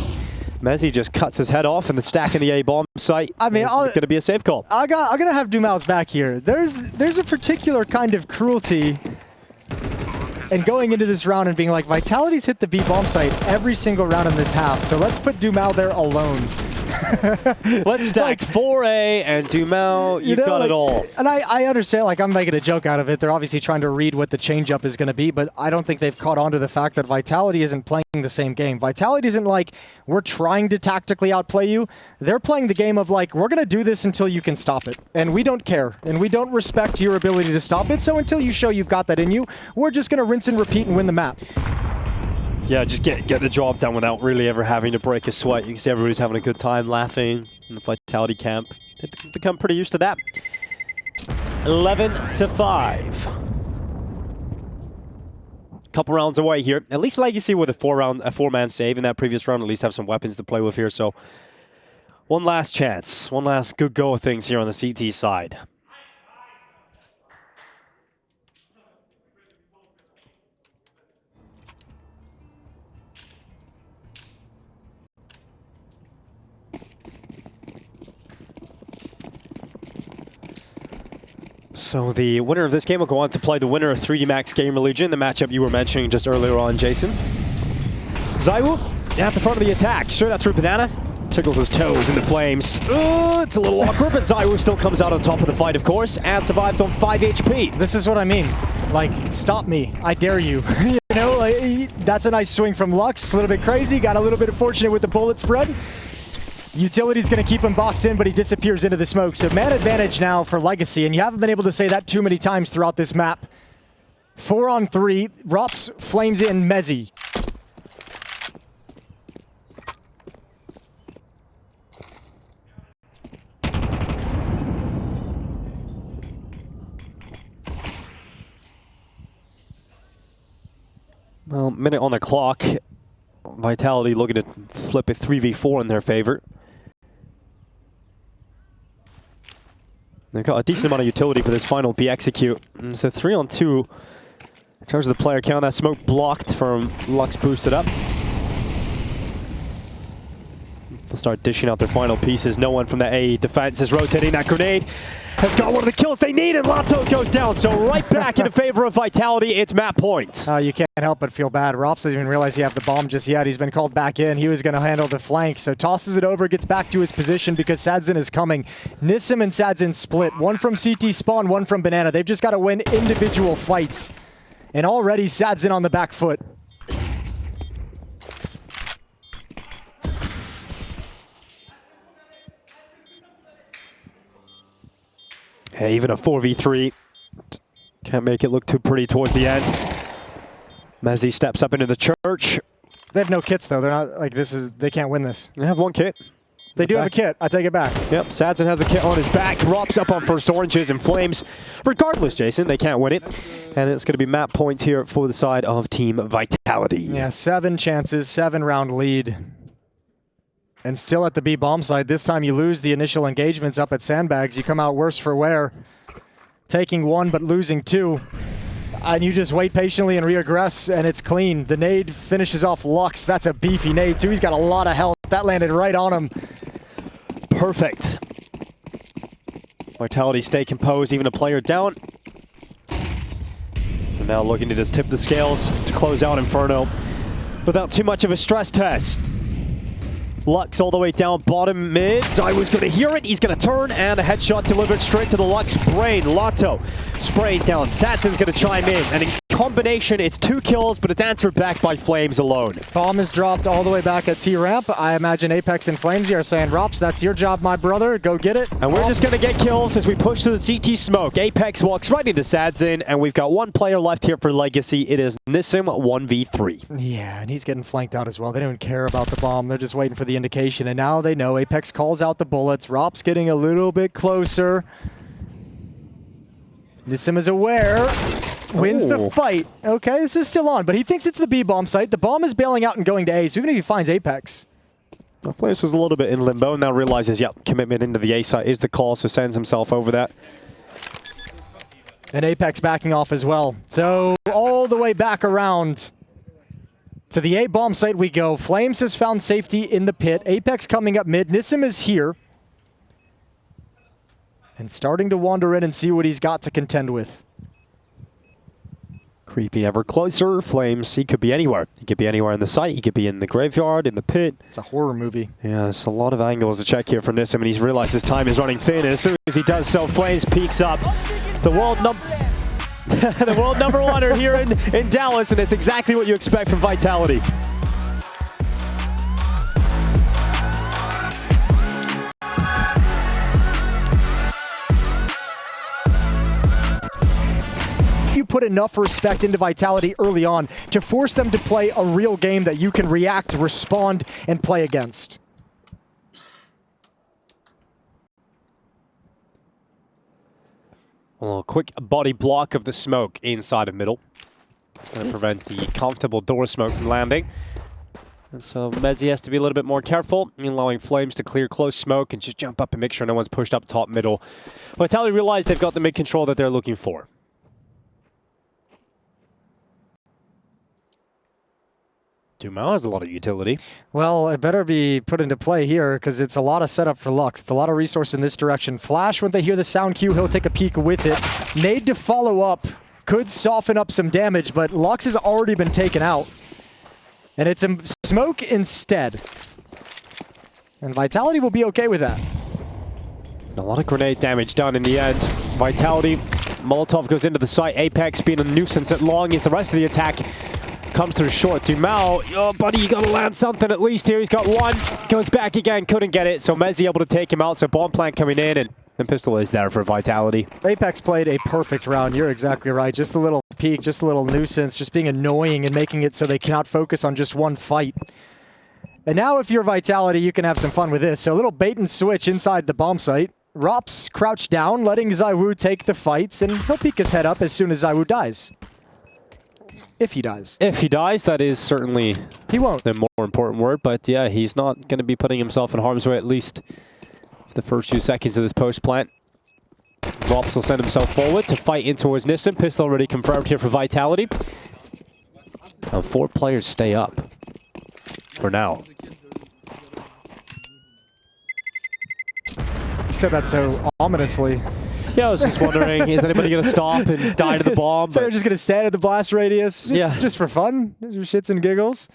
Mezzi just cuts his head off, and the stack in the A bomb site. I mean, it's going to be a safe call. I'm gonna have Dumao's back here. There's a particular kind of cruelty in going into this round and being like, Vitality's hit the B bomb site every single round in this half, so let's put Dumao there alone. Let's stack 4A and Dumao, you've got it all. And I understand, like, I'm making a joke out of it. They're obviously trying to read what the changeup is going to be, but I don't think they've caught on to the fact that Vitality isn't playing the same game. Vitality isn't like, we're trying to tactically outplay you. They're playing the game of like, we're going to do this until you can stop it. And we don't care. And we don't respect your ability to stop it. So until you show you've got that in you, we're just going to rinse and repeat and win the map. Yeah, just get the job done without really ever having to break a sweat. You can see everybody's having a good time laughing in the Vitality camp. They've become pretty used to that. 11-5. Couple rounds away here. At least Legacy with a four-man save in that previous round. At least have some weapons to play with here. So one last chance. One last good go of things here on the CT side. So the winner of this game will go on to play the winner of 3D Max Gamer Legion, the matchup you were mentioning just earlier on, Jason. ZywOo at the front of the attack, straight out through Banana. Tickles his toes in the flames. It's a little awkward, but Zywo still comes out on top of the fight, of course, and survives on 5 HP. This is what I mean. Like, stop me. I dare you. You know, like, that's a nice swing from Lux. A little bit crazy. Got a little bit fortunate with the bullet spread. Utility's going to keep him boxed in, but he disappears into the smoke. So man advantage now for Legacy, and you haven't been able to say that too many times throughout this map. 4 on 3. Rops flames in Mezzy. Well, minute on the clock. Vitality looking to flip a 3v4 in their favor. They've got a decent amount of utility for this final B execute. And so 3 on 2 in terms of the player count. That smoke blocked from Lux boosted up. They'll start dishing out their final pieces. No one from the A defense is rotating. That grenade has got one of the kills they need, and Lato goes down. So right back in favor of Vitality. It's map point. You can't help but feel bad. Rops doesn't even realize you have the bomb just yet. He's been called back in. He was going to handle the flank, so tosses it over, gets back to his position because Sadzin is coming. Nissim and Sadzin split. One from CT spawn, one from Banana. They've just got to win individual fights. And already Sadzin on the back foot. Hey, even a 4v3 can't make it look too pretty towards the end. Mezzy steps up into the church. They have no kits though. They're not like this is. They can't win this. They have one kit. They do have a kit. I take it back. Yep, Sadzin has a kit on his back. Rops up on first oranges and flames. Regardless, Jason, they can't win it. And it's going to be map point here for the side of Team Vitality. Yeah, 7 chances, 7-round lead. And still at the B bomb side. This time you lose the initial engagements up at Sandbags. You come out worse for wear. Taking 1 but losing 2. And you just wait patiently and reaggress, and it's clean. The nade finishes off Lux. That's a beefy nade too. He's got a lot of health. That landed right on him. Perfect. Vitality stay composed, even a player down. And now looking to just tip the scales to close out Inferno without too much of a stress test. Lux all the way down bottom mid. Zywo's going to hear it. He's going to turn, and a headshot delivered straight to the Lux brain. Lato sprayed down. Satzin's going to chime in, and in combination, it's 2 kills, but it's answered back by Flames alone. Bomb is dropped all the way back at T-Ramp. I imagine Apex and Flames are saying, Rops, that's your job, my brother. Go get it. And we're just going to get kills as we push to the CT smoke. Apex walks right into Sadzin, and we've got 1 player left here for Legacy. It is Nissim 1v3. Yeah, and he's getting flanked out as well. They don't care about the bomb. They're just waiting for the indication, and now they know. Apex calls out the bullets. Rops getting a little bit closer. Nissim is aware. Wins the fight. Okay, this is still on, but he thinks it's the B bomb site. The bomb is bailing out and going to A, so even if he finds Apex. The Flames is a little bit in limbo, now realizes, yep, commitment into the A site is the call, so sends himself over that. And Apex backing off as well. So all the way back around to the A bomb site we go. Flames has found safety in the pit. Apex coming up mid. Nissim is here. And starting to wander in and see what he's got to contend with. Creeping ever closer. Flames, he could be anywhere. He could be anywhere in the site. He could be in the graveyard, in the pit. It's a horror movie. Yeah, there's a lot of angles to check here from Nissim, and he's realized his time is running thin. And as soon as he does so, Flames peaks up. The world the world number 1 are here in Dallas, and it's exactly what you expect from Vitality. You put enough respect into Vitality early on to force them to play a real game that you can react, respond, and play against. A little quick body block of the smoke inside of middle. It's going to prevent the comfortable door smoke from landing. And so Mezzy has to be a little bit more careful, allowing Flames to clear close smoke and just jump up and make sure no one's pushed up top middle. Vitality realize they've got the mid control that they're looking for. Dumao has a lot of utility. Well, it better be put into play here because it's a lot of setup for Lux. It's a lot of resource in this direction. Flash, when they hear the sound cue, he'll take a peek with it. Nade to follow up. Could soften up some damage, but Lux has already been taken out. And it's a smoke instead. And Vitality will be okay with that. A lot of grenade damage done in the end. Vitality, Molotov goes into the site. Apex being a nuisance at long as the rest of the attack comes through short. Dumao, oh buddy, you gotta land something at least here. He's got one, goes back again, couldn't get it. So Mezzi able to take him out. So bomb plant coming in, and the pistol is there for Vitality. Apex played a perfect round. You're exactly right. Just a little peek, just a little nuisance, just being annoying and making it so they cannot focus on just one fight. And now if you're Vitality, you can have some fun with this. So a little bait and switch inside the bomb site. Rops crouch down, letting ZywOo take the fights, and he'll peek his head up as soon as ZywOo dies. If he dies. If he dies, that is certainly he won't. The more important word, but yeah, he's not going to be putting himself in harm's way, at least the first few seconds of this post plant. Rops will send himself forward to fight in towards Nissim. Pistol already confirmed here for Vitality. Now 4 players stay up for now. You said that so ominously. Yeah, I was just wondering, is anybody going to stop and die to the bomb? So they're just going to stand at the blast radius? Just for fun? Just for shits and giggles?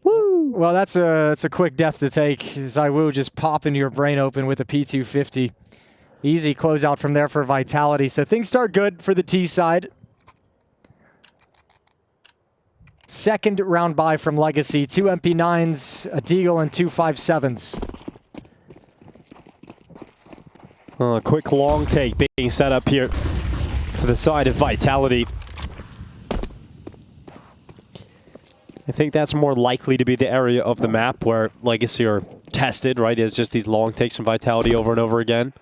Woo! Well, that's a quick death to take. ZywOo just popping your brain open with a P250. Easy closeout from there for Vitality. So things start good for the T side. Second round bye from Legacy. 2 MP9s, a Deagle, and 2 5.7s. Quick long take being set up here for the side of Vitality. I think that's more likely to be the area of the map where Legacy are tested, right? It's just these long takes from Vitality over and over again.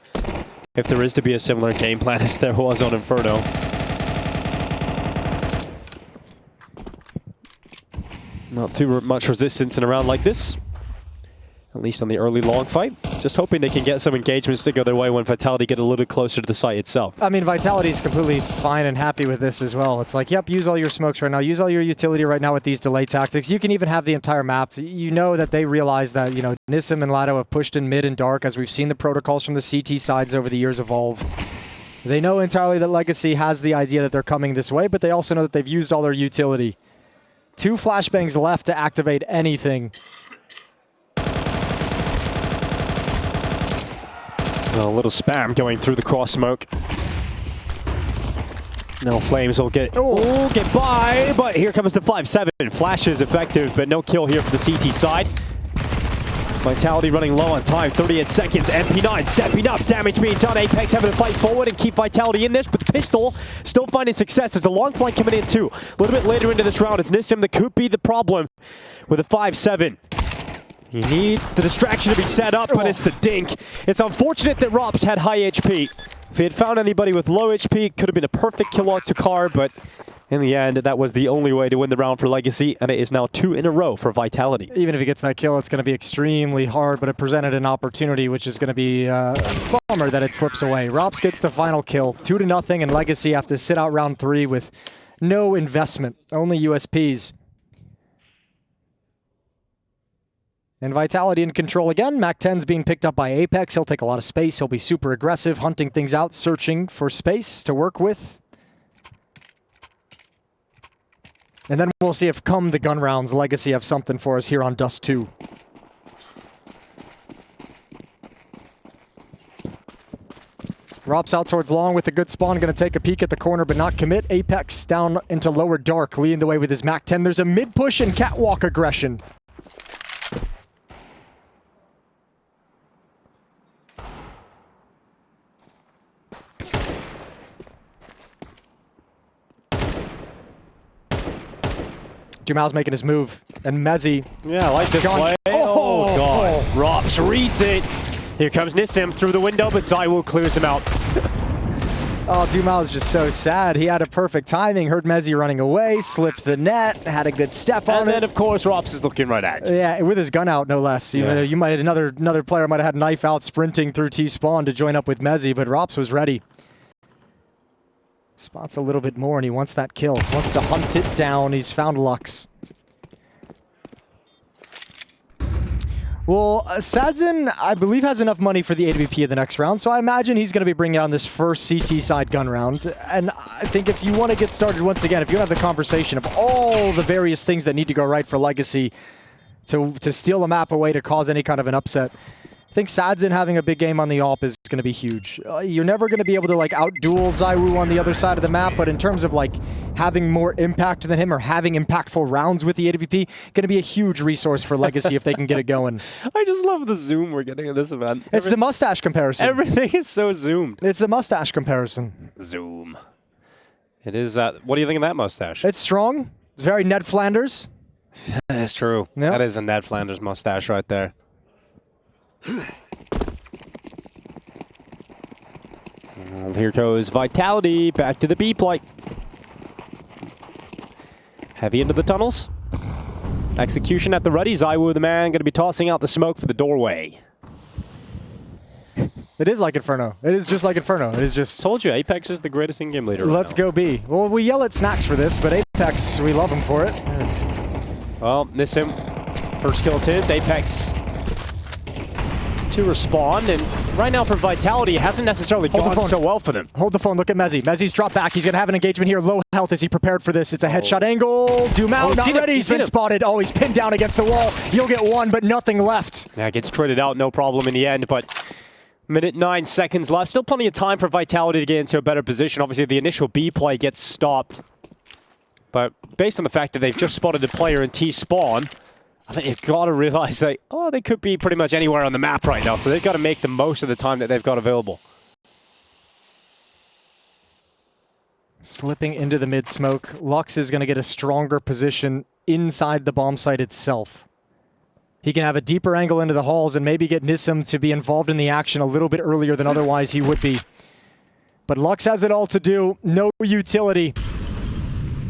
If there is to be a similar game plan as there was on Inferno. Not too much resistance in a round like this. At least on the early long fight. Just hoping they can get some engagements to go their way when Vitality get a little closer to the site itself. I mean, Vitality's completely fine and happy with this as well. It's like, yep, use all your smokes right now. Use all your utility right now with these delay tactics. You can even have the entire map. You know that they realize that, you know, Nissim and Lado have pushed in mid and dark as we've seen the protocols from the CT sides over the years evolve. They know entirely that Legacy has the idea that they're coming this way, but they also know that they've used all their utility. 2 flashbangs left to activate anything. A little spam going through the cross smoke. No Flames will get by, but here comes the 5-7. Flash is effective, but no kill here for the CT side. Vitality running low on time, 38 seconds. MP9 stepping up, damage being done. Apex having to fight forward and keep Vitality in this, but the pistol still finding success as the long flank coming in too. A little bit later into this round, it's Nissim that could be the problem with a 5-7. You need the distraction to be set up, but it's the dink. It's unfortunate that Rops had high HP. If he had found anybody with low HP, it could have been a perfect kill out to Car, but in the end, that was the only way to win the round for Legacy, and it is now 2 in a row for Vitality. Even if he gets that kill, it's going to be extremely hard, but it presented an opportunity, which is going to be a bummer that it slips away. Rops gets the final kill, 2-0, and Legacy have to sit out round 3 with no investment, only USPs. And Vitality in control again. Mac-10's being picked up by Apex. He'll take a lot of space. He'll be super aggressive, hunting things out, searching for space to work with. And then we'll see if come the gun rounds, Legacy have something for us here on Dust 2. Rops out towards long with a good spawn. Going to take a peek at the corner, but not commit. Apex down into lower dark, leading the way with his Mac-10. There's a mid-push and catwalk aggression. Jamal's making his move, and Mezzi. Yeah, likes this play. Oh, God. Rops reads it. Here comes Nissim through the window, but ZywOo clears him out. Oh, Dumal is just so sad. He had a perfect timing, heard Mezzi running away, slipped the net, had a good step on it. And then, of course, Rops is looking right at you. Yeah, with his gun out, no less. You might another player might have had knife out, sprinting through T-spawn to join up with Mezzi, but Rops was ready. Spots a little bit more, and he wants that kill. Wants to hunt it down. He's found Lux. Well, Sadzin, I believe, has enough money for the AWP in the next round, so I imagine he's going to be bringing on this first CT side gun round. And I think if you want to get started once again, if you have the conversation of all the various things that need to go right for Legacy, to steal a map away to cause any kind of an upset. I think Sadzin having a big game on the AWP is going to be huge. You're never going to be able to like out-duel ZywOo on the other side of the map, but in terms of like having more impact than him or having impactful rounds with the AWP, going to be a huge resource for Legacy if they can get it going. I just love the zoom we're getting in this event. It's the mustache comparison. Everything is so zoomed. It's the mustache comparison. Zoom. It is. What do you think of that mustache? It's strong. It's very Ned Flanders. That's true. Yep. That is a Ned Flanders mustache right there. And here goes Vitality back to the B play. Heavy into the tunnels. Execution at the ready. ZywOo, the man, going to be tossing out the smoke for the doorway. It is like Inferno. It is just like Inferno. It is just... Told you, Apex is the greatest in-game leader. Let's go B. Well, we yell at Snacks for this, but Apex, we love him for it. Yes. Well, Nissim, first kill's his. Apex to respond, and right now for Vitality, it hasn't necessarily gone so well for them. Hold the phone, look at Mezzy. Mezzy's dropped back. He's going to have an engagement here. Low health. Is he prepared for this? It's a headshot angle. Dumao not ready. He's been spotted. Oh, he's pinned down against the wall. You'll get one, but nothing left. Yeah, gets traded out, no problem in the end, but minute 9 seconds left. Still plenty of time for Vitality to get into a better position. Obviously, the initial B play gets stopped, but based on the fact that they've just spotted a player in T-spawn, I think you've got to realize that, oh, they could be pretty much anywhere on the map right now, so they've got to make the most of the time that they've got available. Slipping into the mid-smoke, Lux is going to get a stronger position inside the bomb site itself. He can have a deeper angle into the halls and maybe get Nissim to be involved in the action a little bit earlier than otherwise he would be. But Lux has it all to do, no utility.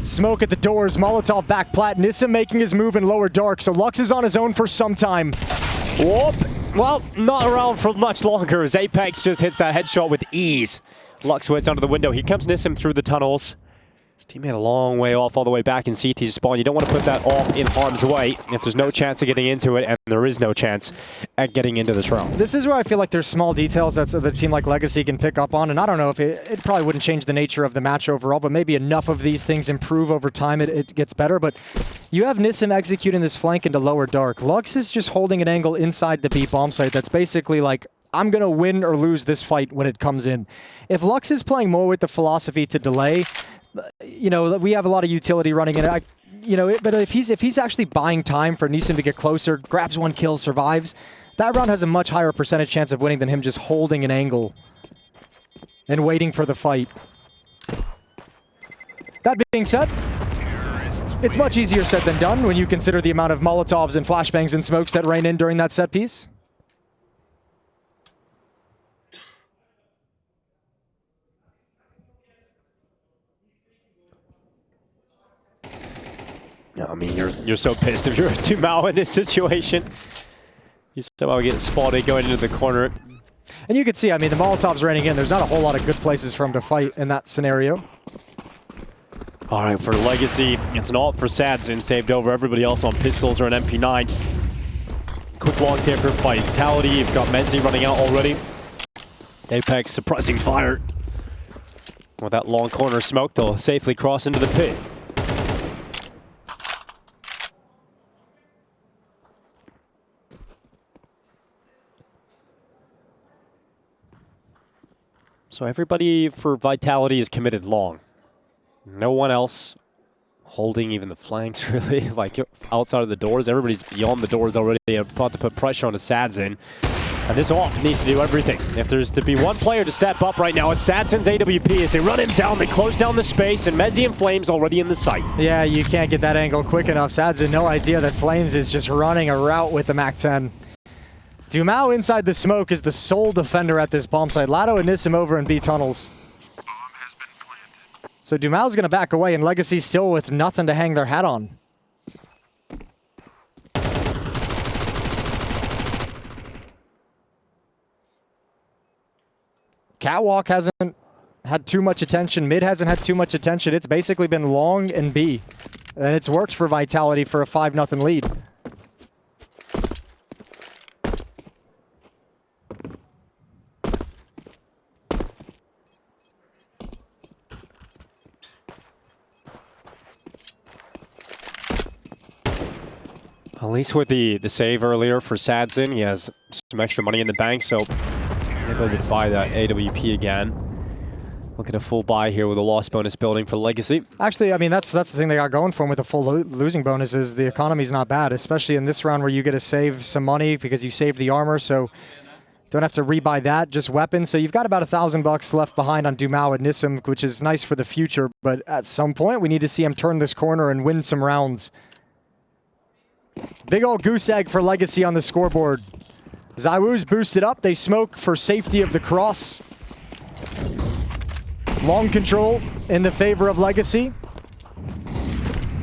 Smoke at the doors, Molotov back plat, Nissim making his move in lower dark, so Lux is on his own for some time. Whoop. Well, not around for much longer as Apex just hits that headshot with ease. Lux waits under the window. Here comes Nissim through the tunnels. His teammate a long way off, all the way back in CT spawn. You don't want to put that off in harm's way if there's no chance of getting into it, and there is no chance at getting into this round. This is where I feel like there's small details that the team like Legacy can pick up on, and I don't know if it probably wouldn't change the nature of the match overall, but maybe enough of these things improve over time, it gets better. But you have Nissim executing this flank into lower dark. Lux is just holding an angle inside the B bomb site that's basically like, I'm going to win or lose this fight when it comes in. If Lux is playing more with the philosophy to delay, you know, we have a lot of utility running in it. But if he's actually buying time for Nissim to get closer, grabs one kill, survives, that round has a much higher percentage chance of winning than him just holding an angle and waiting for the fight. That being said, it's much easier said than done when you consider the amount of Molotovs and flashbangs and smokes that rain in during that set piece. I mean, you're so pissed if you're a Dumao in this situation. You somehow get spotted going into the corner. And you can see, I mean, the Molotov's raining in. There's not a whole lot of good places for him to fight in that scenario. All right, for Legacy, it's an ult for Sadzin, saved over everybody else on pistols or an MP9. Quick long taper fight. Vitality, you've got Mezzy running out already. Apex suppressing fire. With that long corner smoke, they'll safely cross into the pit. So everybody for Vitality is committed long. No one else holding even the flanks, really, like outside of the doors. Everybody's beyond the doors already, about to put pressure on the Sadzin. And this AWP needs to do everything. If there's to be one player to step up right now, it's Sadzin's AWP. As they run him down, they close down the space, and Mezzy and Flames already in the sight. Yeah, you can't get that angle quick enough. Sadzin, no idea that Flames is just running a route with the MAC-10. Dumao inside the smoke is the sole defender at this bomb site. Lado and Nissim over in B tunnels. So Dumao's going to back away, and Legacy still with nothing to hang their hat on. Catwalk hasn't had too much attention. Mid hasn't had too much attention. It's basically been long and B. And it's worked for Vitality for a 5-0 lead. At least with the save earlier for Sadzin, he has some extra money in the bank, so able to buy that AWP again. Look at a full buy here with a loss bonus building for Legacy. Actually, I mean, that's the thing they got going for him with the full losing bonus is the economy's not bad, especially in this round where you get to save some money because you saved the armor, so don't have to rebuy that, just weapons. So you've got about $1,000 left behind on Dumao and Nissim, which is nice for the future, but at some point we need to see him turn this corner and win some rounds. Big old goose egg for Legacy on the scoreboard. ZywOo's boosted up, they smoke for safety of the cross. Long control in the favor of Legacy.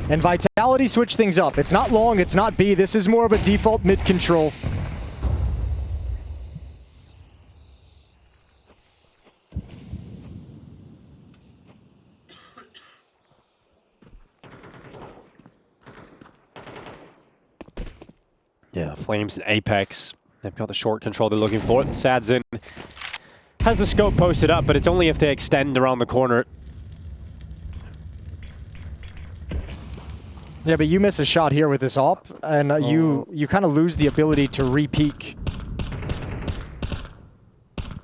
And Vitality switch things up. It's not long, it's not B. This is more of a default mid control. Yeah, Flames and Apex. They've got the short control they're looking for. Sadzin has the scope posted up, but it's only if they extend around the corner. Yeah, but you miss a shot here with this op, and you kind of lose the ability to re-peek.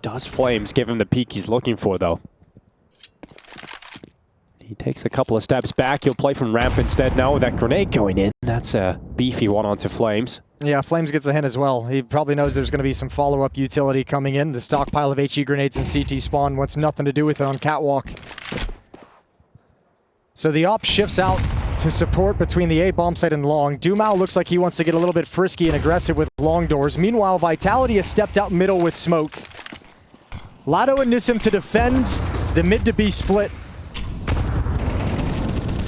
Does Flames give him the peek he's looking for, though? He takes a couple of steps back. He'll play from ramp instead now with that grenade going in. That's a beefy one onto Flames. Yeah, Flames gets the hint as well. He probably knows there's going to be some follow-up utility coming in. The stockpile of HE grenades and CT spawn wants nothing to do with it on Catwalk. So the op shifts out to support between the A bomb site and long. Dumao looks like he wants to get a little bit frisky and aggressive with long doors. Meanwhile, Vitality has stepped out middle with smoke. Lado and Nissim to defend the mid to B split.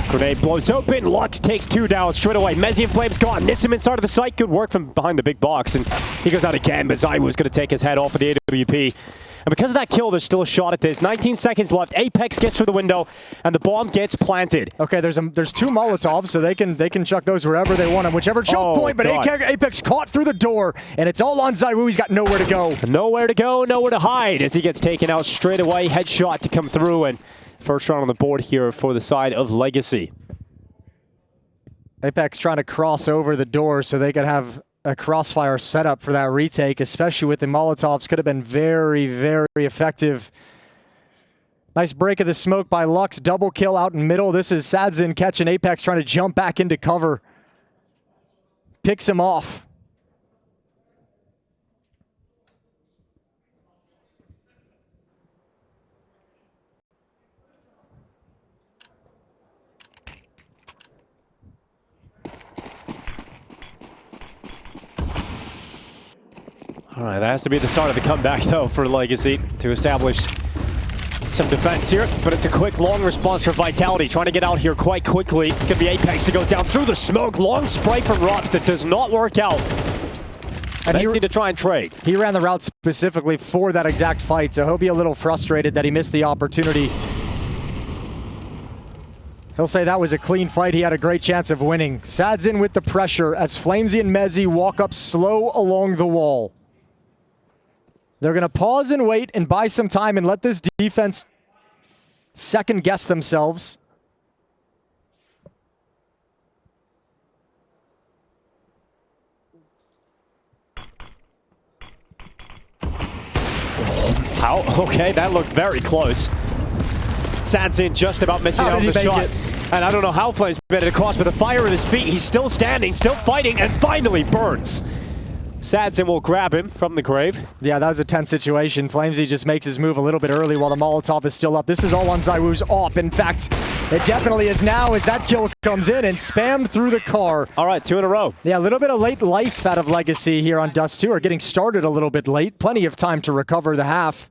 Grenade blows open. Lux takes two down straight away. Mezzi and Flames gone. Nissim inside of the site. Good work from behind the big box. And he goes out again, but ZywOo's going to take his head off of the AWP. And because of that kill, there's still a shot at this. 19 seconds left. Apex gets through the window, and the bomb gets planted. Okay, there's two Molotovs, so they can chuck those wherever they want them, whichever choke point. But Apex caught through the door, and it's all on ZywOo. He's got nowhere to go. Nowhere to go, nowhere to hide as he gets taken out straight away. Headshot to come through, and first round on the board here for the side of Legacy. Apex trying to cross over the door so they could have a crossfire setup for that retake, especially with the Molotovs. Could have been very, very effective. Nice break of the smoke by Lux. Double kill out in middle. This is Sadzin catching Apex, trying to jump back into cover. Picks him off. All right, that has to be the start of the comeback, though, for Legacy to establish some defense here. But it's a quick, long response for Vitality, trying to get out here quite quickly. It's going to be Apex to go down through the smoke. Long spray from Rops that does not work out. And he need to try and trade. He ran the route specifically for that exact fight, so he'll be a little frustrated that he missed the opportunity. He'll say that was a clean fight. He had a great chance of winning. Sadzin with the pressure as Flamesy and Mezzi walk up slow along the wall. They're going to pause and wait and buy some time and let this defense second guess themselves. Okay, that looked very close. Sadzin just about missing out on the shot. And I don't know how Flames made it across, but the fire at his feet, he's still standing, still fighting, and finally burns. Sadzin will grab him from the grave. Yeah, that was a tense situation. Flamesy just makes his move a little bit early while the Molotov is still up. This is all on ZywOo's op. In fact, it definitely is now as that kill comes in and spammed through the car. All right, 2 in a row. Yeah, a little bit of late life out of Legacy here on Dust2, or getting started a little bit late. Plenty of time to recover the half.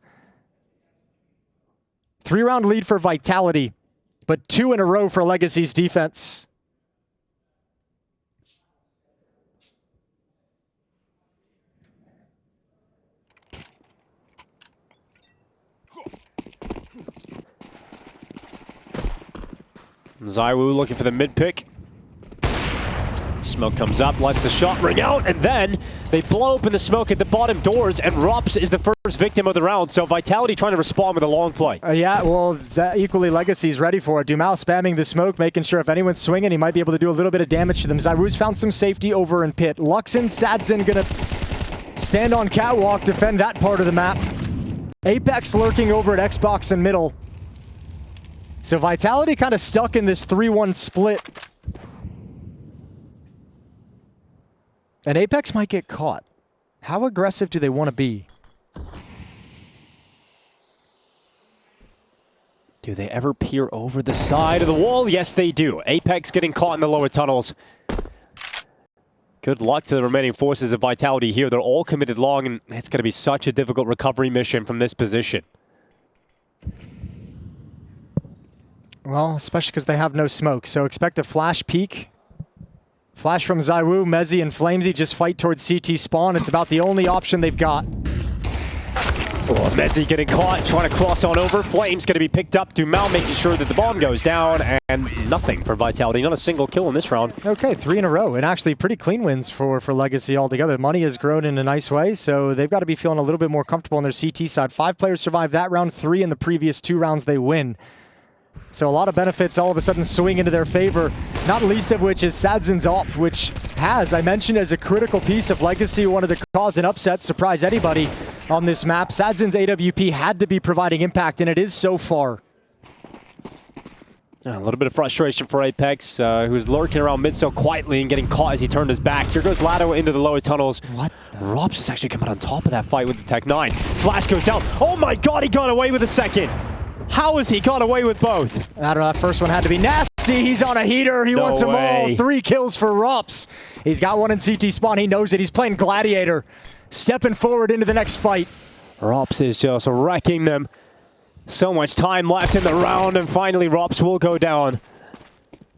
3-round lead for Vitality, but 2 in a row for Legacy's defense. ZywOo looking for the mid pick. Smoke comes up, lets the shot ring out, and then they blow open the smoke at the bottom doors, and Rops is the first victim of the round. So Vitality trying to respond with a long play. Yeah, well, that equally Legacy's ready for it. Dumao spamming the smoke, making sure if anyone's swinging, he might be able to do a little bit of damage to them. ZywOo's found some safety over in pit. Luxon, Sadzin gonna stand on catwalk, defend that part of the map. Apex lurking over at Xbox and middle. So Vitality kind of stuck in this 3-1 split. And Apex might get caught. How aggressive do they want to be? Do they ever peer over the side of the wall? Yes, they do. Apex getting caught in the lower tunnels. Good luck to the remaining forces of Vitality here. They're all committed long, and it's going to be such a difficult recovery mission from this position. Well, especially because they have no smoke. So expect a flash peek. Flash from ZywOo, Mezzy, and Flamesy just fight towards CT spawn. It's about the only option they've got. Oh, Mezzy getting caught, trying to cross on over. Flames going to be picked up. Dumao making sure that the bomb goes down, and nothing for Vitality. Not a single kill in this round. Okay, 3 in a row, and actually pretty clean wins for Legacy altogether. Money has grown in a nice way, so they've got to be feeling a little bit more comfortable on their CT side. 5 players survived that round, 3 in the previous 2 rounds they win. So a lot of benefits all of a sudden swing into their favor, not least of which is Sadzin's AWP, which has, I mentioned, as a critical piece of Legacy, wanted to cause an upset, surprise anybody on this map. Sadzin's AWP had to be providing impact, and it is so far. A little bit of frustration for Apex, who's lurking around mid so quietly and getting caught as he turned his back. Here goes Lado into the lower tunnels. What? Rops is actually coming on top of that fight with the Tech 9. Flash goes down. Oh my god, he got away with a second. How has he got away with both? I don't know, that first one had to be nasty. He's on a heater. He wants them all. 3 kills for Rops. He's got one in CT spawn. He knows it. He's playing Gladiator. Stepping forward into the next fight. Rops is just wrecking them. So much time left in the round, and finally Rops will go down.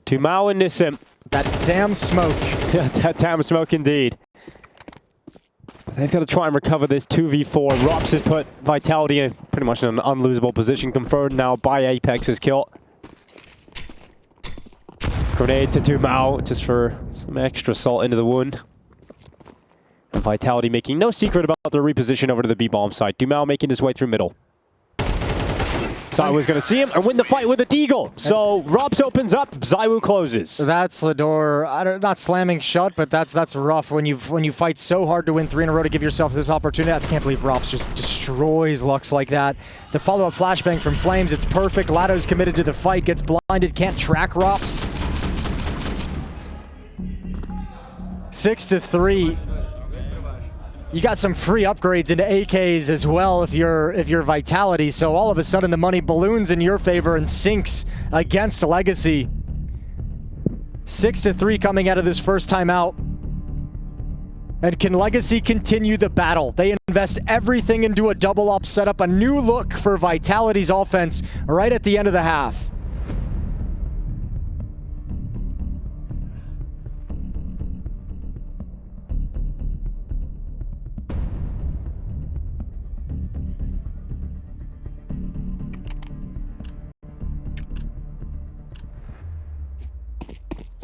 Dumao and Nissim. That damn smoke. Yeah, that damn smoke indeed. But they've got to try and recover this 2v4. Rops has put Vitality in pretty much in an unlosable position, confirmed now by Apex's kill. Grenade to Dumao, just for some extra salt into the wound. And Vitality making no secret about their reposition over to the B-bomb side. Dumao making his way through middle. ZywOo's going to see him and win the fight with a deagle. So Rops opens up, ZywOo closes. That's the door. Not slamming shut, but that's rough when you fight so hard to win 3 in a row to give yourself this opportunity. I can't believe Rops just destroys Lux like that. The follow-up flashbang from Flames, it's perfect. Lado's committed to the fight, gets blinded, can't track Rops. 6-3. You got some free upgrades into AKs as well if you're Vitality, so all of a sudden the money balloons in your favor and sinks against Legacy. 6-3 coming out of this first time out. And can Legacy continue the battle? They invest everything into a double up setup, a new look for Vitality's offense right at the end of the half.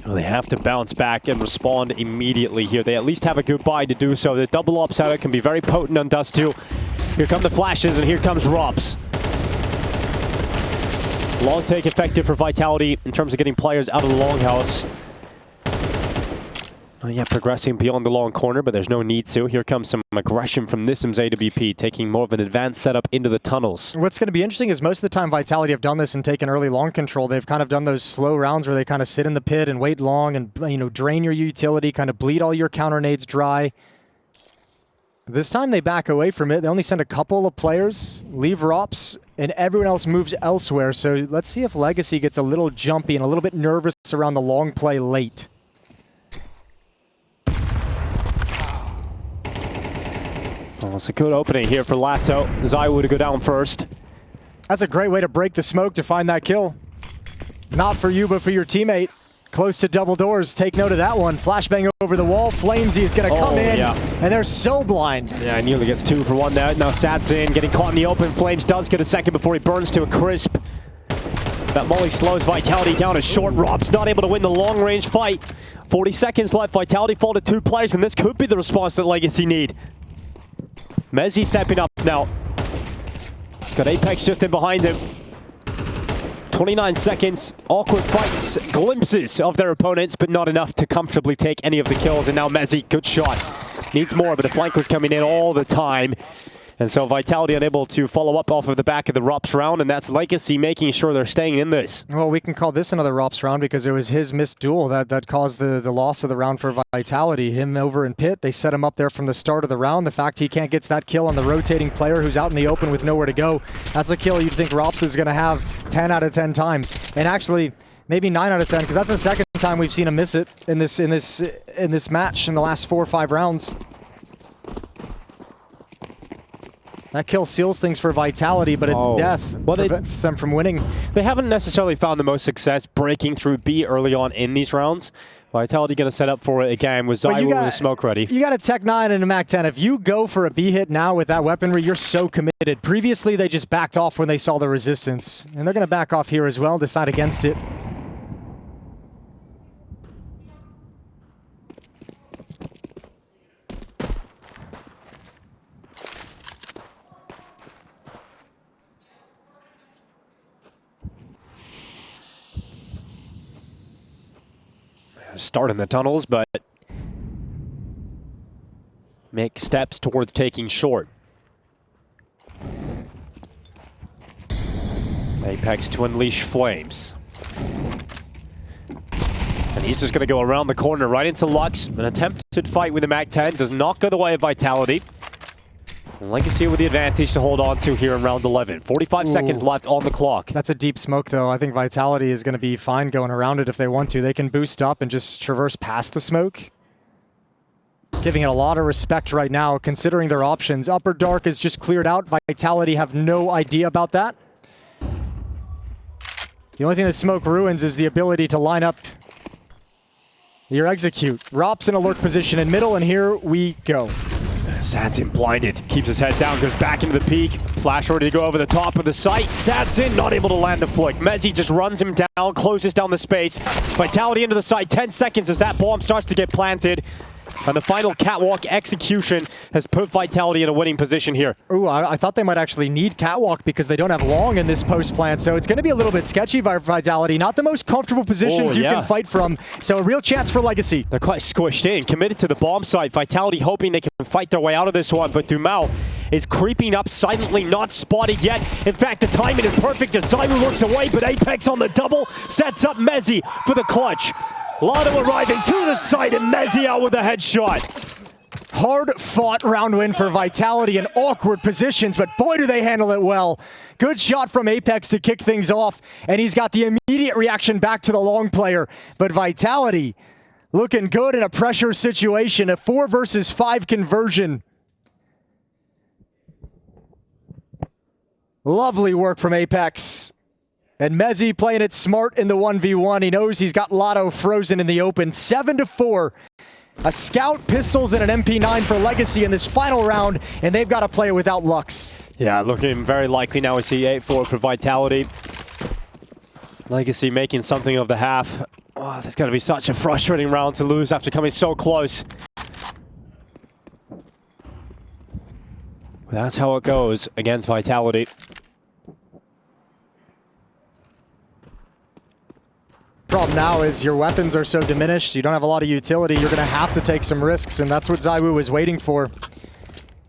Well, they have to bounce back and respond immediately here. They at least have a goodbye to do so. The double up setup can be very potent on Dust2. Here come the flashes, and here comes Rops. Long take effective for Vitality in terms of getting players out of the longhouse. Not yet progressing beyond the long corner, but there's no need to. Here comes some aggression from Nissim's AWP, taking more of an advanced setup into the tunnels. What's going to be interesting is most of the time Vitality have done this and taken early long control. They've kind of done those slow rounds where they kind of sit in the pit and wait long and, you know, drain your utility, kind of bleed all your counter nades dry. This time they back away from it. They only send a couple of players, leave Rops, and everyone else moves elsewhere. So let's see if Legacy gets a little jumpy and a little bit nervous around the long play late. Well, it's a good opening here for Lato. ZywOo to go down first. That's a great way to break the smoke to find that kill. Not for you, but for your teammate. Close to double doors. Take note of that one. Flashbang over the wall. Flamesy is going to come in, and they're so blind. Yeah, he nearly gets 2 for 1 there. Now Sadzin getting caught in the open. Flames does get a second before he burns to a crisp. That molly slows Vitality down a short. Rops not able to win the long-range fight. 40 seconds left. Vitality fall to 2 players, and this could be the response that Legacy need. Mezzi stepping up now. He's got Apex just in behind him. 29 seconds, awkward fights, glimpses of their opponents, but not enough to comfortably take any of the kills. And now Mezzi, good shot. Needs more, but the flank was coming in all the time. And so Vitality unable to follow up off of the back of the ROPS round, and that's Legacy making sure they're staying in this. Well, we can call this another ROPS round because it was his missed duel that caused the loss of the round for Vitality. Him over in pit, they set him up there from the start of the round. The fact he can't get that kill on the rotating player who's out in the open with nowhere to go, that's a kill you'd think ROPS is going to have 10 out of 10 times. And actually, maybe 9 out of 10, because that's the second time we've seen him miss it in this match in the last 4 or 5 rounds. That kill seals things for Vitality, but its death prevents them from winning. They haven't necessarily found the most success breaking through B early on in these rounds. Vitality going to set up for it again with Zywoo with the smoke ready. You got a Tech 9 and a Mac 10. If you go for a B hit now with that weaponry, you're so committed. Previously, they just backed off when they saw the resistance. And they're going to back off here as well, decide against it. Start in the tunnels, but make steps towards taking short. Apex to unleash flames. And he's just going to go around the corner right into Lux. An attempted fight with the Mac-10 does not go the way of Vitality. And Legacy with the advantage to hold on to here in round 11. 45 seconds left on the clock. That's a deep smoke, though. I think Vitality is going to be fine going around it if they want to. They can boost up and just traverse past the smoke. Giving it a lot of respect right now, considering their options. Upper Dark is just cleared out. Vitality have no idea about that. The only thing that smoke ruins is the ability to line up your execute. ROPS in a lurk position in middle, and here we go. Sadsin blinded, keeps his head down, goes back into the peak. Flash ready to go over the top of the site. Sadsin not able to land the flick. Mezzi just runs him down, closes down the space. Vitality into the site, 10 seconds as that bomb starts to get planted. And the final catwalk execution has put Vitality in a winning position here. Ooh, I thought they might actually need catwalk because they don't have long in this post plant, so it's going to be a little bit sketchy by Vitality. Not the most comfortable positions you can fight from, so a real chance for Legacy. They're quite squished in, committed to the bomb site. Vitality hoping they can fight their way out of this one, but Dumao is creeping up silently, not spotted yet. In fact, the timing is perfect as Zywoo looks away, but Apex on the double sets up Mezzi for the clutch. Lotto arriving to the site and Mezzi out with a headshot. Hard-fought round win for Vitality in awkward positions, but boy, do they handle it well. Good shot from Apex to kick things off, and he's got the immediate reaction back to the long player. But Vitality looking good in a pressure situation, a 4 versus 5 conversion. Lovely work from Apex. And Mezzi playing it smart in the 1v1. He knows he's got Lotto frozen in the open. 7-4. A Scout, Pistols, and an MP9 for Legacy in this final round, and they've got to play it without Lux. Yeah, looking very likely now we see 8-4 for Vitality. Legacy making something of the half. Oh, there's got to be such a frustrating round to lose after coming so close. But that's how it goes against Vitality. Problem now is your weapons are so diminished, you don't have a lot of utility, you're going to have to take some risks, and that's what Zywoo was waiting for.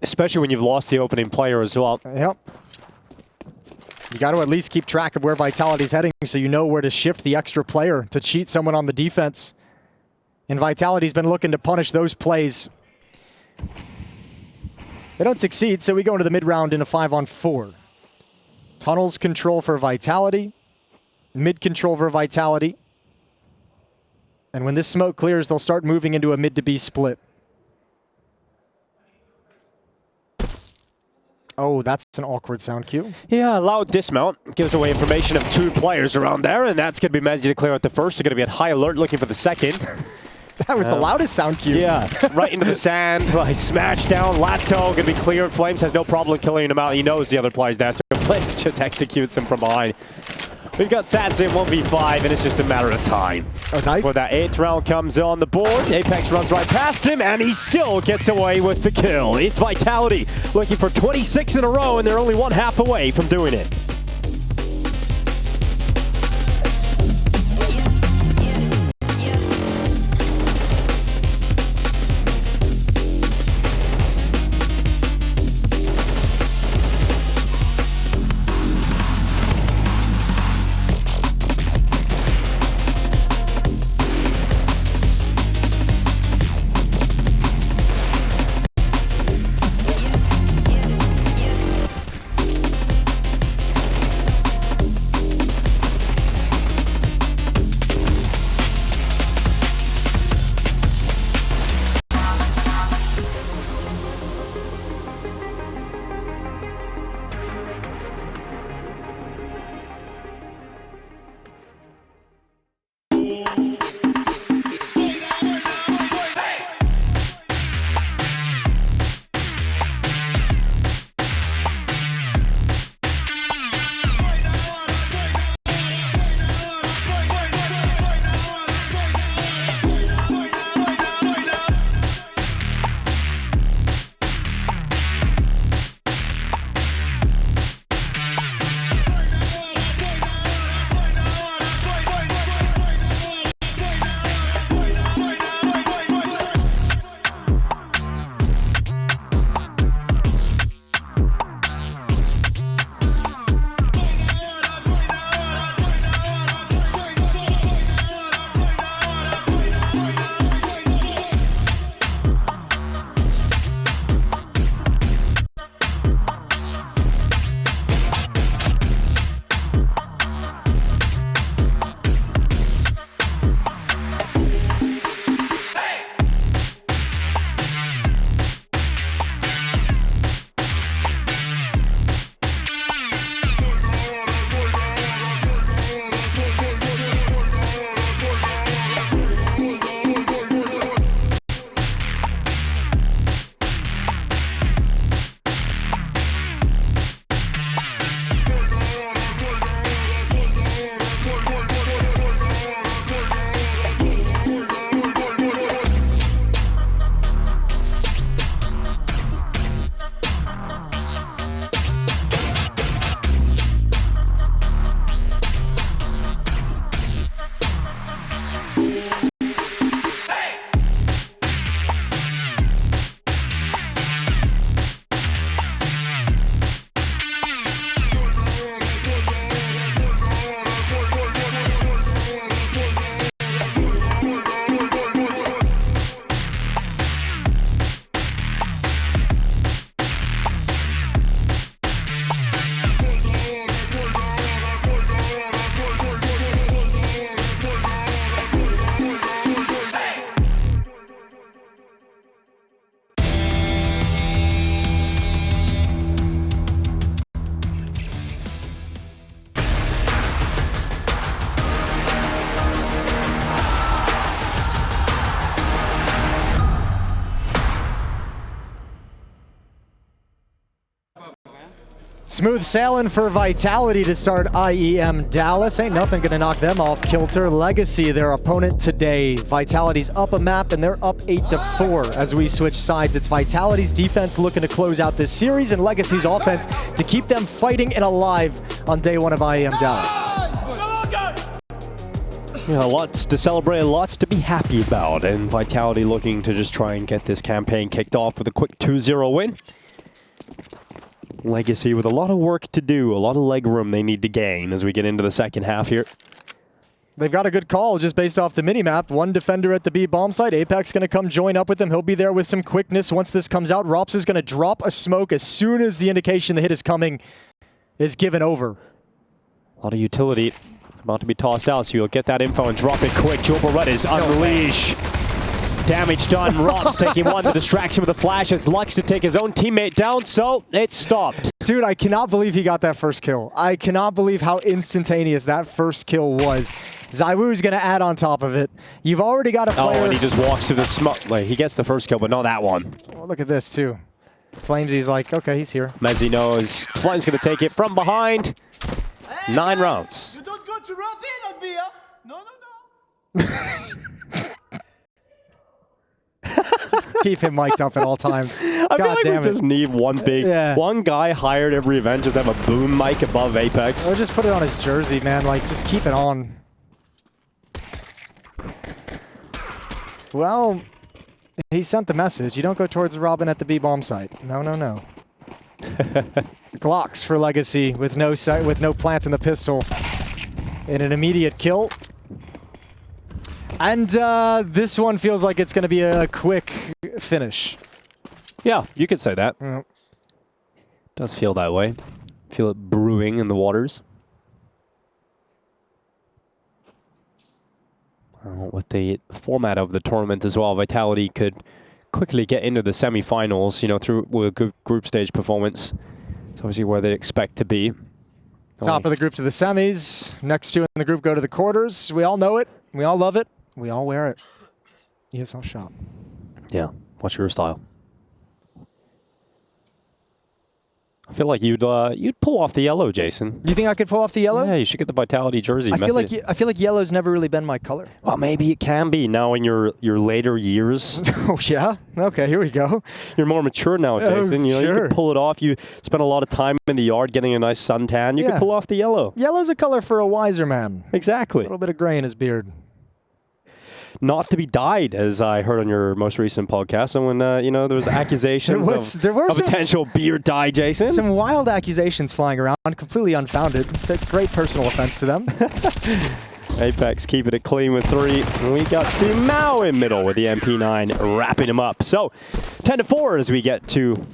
Especially when you've lost the opening player as well. Yep. You got to at least keep track of where Vitality's heading so you know where to shift the extra player to cheat someone on the defense. And Vitality's been looking to punish those plays. They don't succeed, so we go into the mid-round in a 5-on-4. Tunnels control for Vitality. Mid control for Vitality. And when this smoke clears, they'll start moving into a mid to B split. Oh, that's an awkward sound cue. Yeah, loud dismount gives away information of 2 players around there, and that's going to be Mezzi to clear out the first. They're going to be at high alert looking for the second. That was the loudest sound cue. Yeah, right into the sand, like smash down. Lato going to be cleared. Flames has no problem killing him out. He knows the other player's there, so Flames just executes him from behind. We've got Sats in 1v5, and it's just a matter of time. A knife? Before that 8th round comes on the board, Apex runs right past him, and he still gets away with the kill. It's Vitality looking for 26 in a row, and they're only one half away from doing it. Smooth sailing for Vitality to start IEM Dallas. Ain't nothing gonna knock them off kilter. Legacy, their opponent today. Vitality's up a map and they're up 8-4 as we switch sides. It's Vitality's defense looking to close out this series and Legacy's offense to keep them fighting and alive on day one of IEM Dallas. You know, lots to celebrate, lots to be happy about, and Vitality looking to just try and get this campaign kicked off with a quick 2-0 win. Legacy with a lot of work to do, a lot of leg room they need to gain as we get into the second half here. They've got a good call just based off the minimap. One defender at the B bomb site. Apex going to come join up with them. He'll be there with some quickness once this comes out. Rops is going to drop a smoke as soon as the indication the hit is coming is given over. A lot of utility about to be tossed out, so you'll get that info and drop it quick. Joe Berettas unleash. Damage done. Rops taking one. The distraction with a flash. It's Lux to take his own teammate down, so it's stopped. Dude, I cannot believe he got that first kill. I cannot believe how instantaneous that first kill was. ZywOo's going to add on top of it. You've already got a player. Oh, and he just walks through the smoke. Like, he gets the first kill, but not that one. Oh, look at this, too. Flamesy's like, okay, he's here. Mezzi knows Flame's going to take it from behind. 9 rounds. Keep him mic'd up at all times. I feel like we just need one guy hired every event, just have a boom mic above Apex. Or just put it on his jersey, man. Like, just keep it on. Well, he sent the message. You don't go towards Robin at the B-bomb site. No, no, no. Glocks for Legacy with no plant in the pistol. In an immediate kill. And this one feels like it's going to be a quick finish. Yeah, you could say that. Yep. Does feel that way. Feel it brewing in the waters. With the format of the tournament as well, Vitality could quickly get into the semifinals, you know, through a good group stage performance. It's obviously where they expect to be. Top of the group to the semis. Next two in the group go to the quarters. We all know it. We all love it. We all wear it. ESL shop. Yeah. What's your style? I feel like you'd pull off the yellow, Jason. You think I could pull off the yellow? Yeah, you should get the Vitality jersey. I feel like yellow's never really been my color. Well, maybe it can be now in your later years. Oh yeah. Okay, here we go. You're more mature now, Jason. You know, sure. you can pull it off. You spend a lot of time in the yard getting a nice suntan. You can pull off the yellow. Yellow's a color for a wiser man. Exactly. A little bit of gray in his beard. Not to be dyed, as I heard on your most recent podcast. And when, you know, there was accusations there were of potential beard dye, Jason. Some wild accusations flying around, completely unfounded. Took great personal offense to them. Apex keeping it clean with 3. And we got Mao in middle with the MP9 wrapping him up. So 10-4 as we get to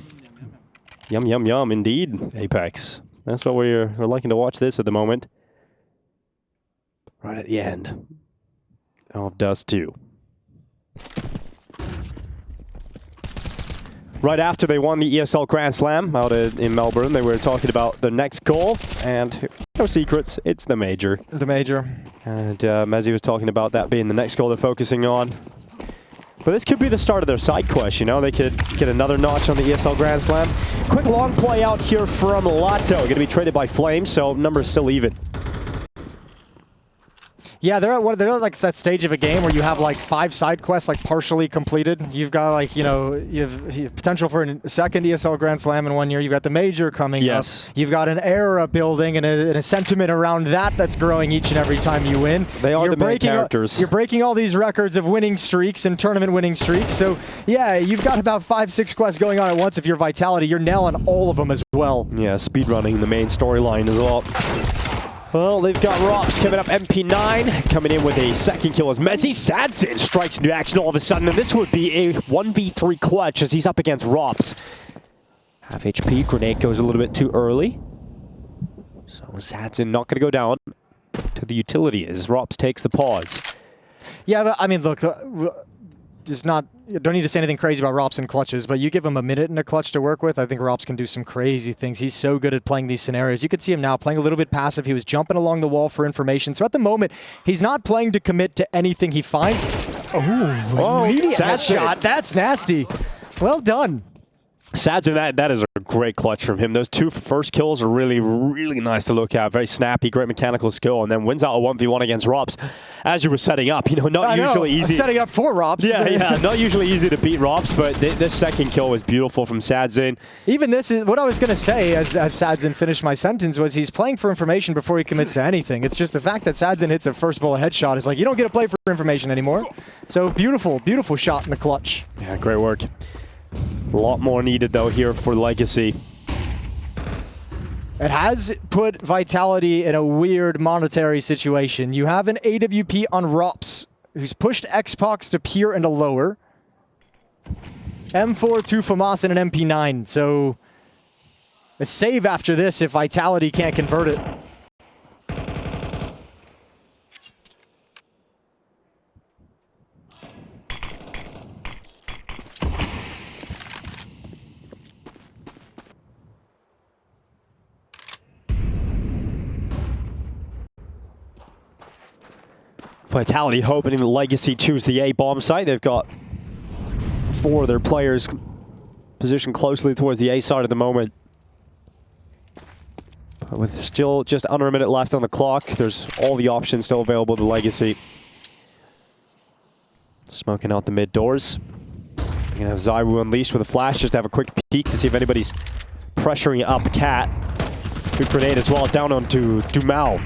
yum, indeed, Apex. That's what we're liking to watch this at the moment. Right at the end of Dust2. Right after they won the ESL Grand Slam out in Melbourne, they were talking about the next goal, and no secrets, it's the major. The major. And Mezzi was talking about that being the next goal they're focusing on. But this could be the start of their side quest, you know? They could get another notch on the ESL Grand Slam. Quick long play out here from Lato. Going to be traded by Flame, so numbers still even. Yeah, they're at like that stage of a game where you have like 5 side quests like partially completed. You've got like, you know, you have potential for a second ESL Grand Slam in 1 year. You've got the major coming up. You've got an era building and a sentiment around that's growing each and every time you win. They are the main characters. You're breaking all these records of winning streaks and tournament winning streaks. So yeah, you've got about 5-6 quests going on at once. If you're Vitality, you're nailing all of them as well. Yeah, speedrunning the main storyline as well. Well, they've got Rops coming up. MP9 coming in with a second kill as Mezzi Sadson strikes into action all of a sudden. And this would be a 1v3 clutch as he's up against Rops. Half HP. Grenade goes a little bit too early. So Sadson not going to go down to the utility as Rops takes the pause. Yeah, but I mean, look, you don't need to say anything crazy about Rops and clutches, but you give him a minute in a clutch to work with, I think Rops can do some crazy things. He's so good at playing these scenarios. You could see him now playing a little bit passive. He was jumping along the wall for information. So at the moment, he's not playing to commit to anything he finds. Oh, immediate headshot. That's nasty. Well done. Sadson, that is a great clutch from him. Those 2 first kills are really, really nice to look at. Very snappy, great mechanical skill, and then wins out a 1v1 against Rops. As you were setting up, you know, not usually easy. Setting up for Rops. Yeah, not usually easy to beat Rops, but this second kill was beautiful from Sadson. Even this is what I was going to say as Sadson finished my sentence was he's playing for information before he commits to anything. It's just the fact that Sadson hits a first bullet headshot is like, you don't get to play for information anymore. So beautiful, beautiful shot in the clutch. Yeah, great work. A lot more needed, though, here for Legacy. It has put Vitality in a weird monetary situation. You have an AWP on Rops, who's pushed Xbox to Pure and a lower. M4 to FAMAS and an MP9. So a save after this if Vitality can't convert it. Vitality hoping the Legacy choose the A-bomb site. They've got 4 of their players positioned closely towards the A side at the moment. But with still just under a minute left on the clock, there's all the options still available to Legacy. Smoking out the mid doors. You're gonna have ZywOo unleashed with a flash just to have a quick peek to see if anybody's pressuring up Cat. Good grenade as well down onto Dumao.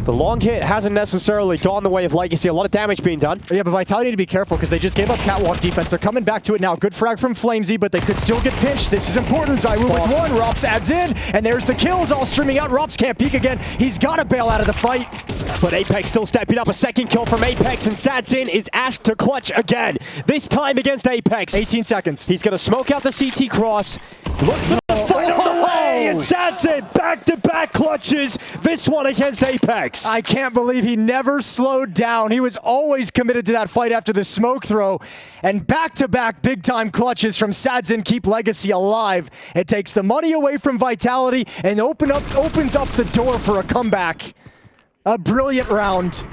The long hit hasn't necessarily gone the way of Legacy. A lot of damage being done. Yeah, but Vitality need to be careful because they just gave up catwalk defense. They're coming back to it now. Good frag from Flamesy, but they could still get pinched. This is important. ZywOo with one. Rops adds in, and there's the kills all streaming out. Rops can't peek again. He's got to bail out of the fight. But Apex still stepping up. A second kill from Apex, and Sadzin is asked to clutch again. This time against Apex. 18 seconds. He's going to smoke out the CT cross. Look for the fight on the way, and Sadzin back-to-back clutches. This one against Apex. I can't believe he never slowed down. He was always committed to that fight after the smoke throw. And back-to-back big-time clutches from Sadzin keep Legacy alive. It takes the money away from Vitality and opens up the door for a comeback. A brilliant round.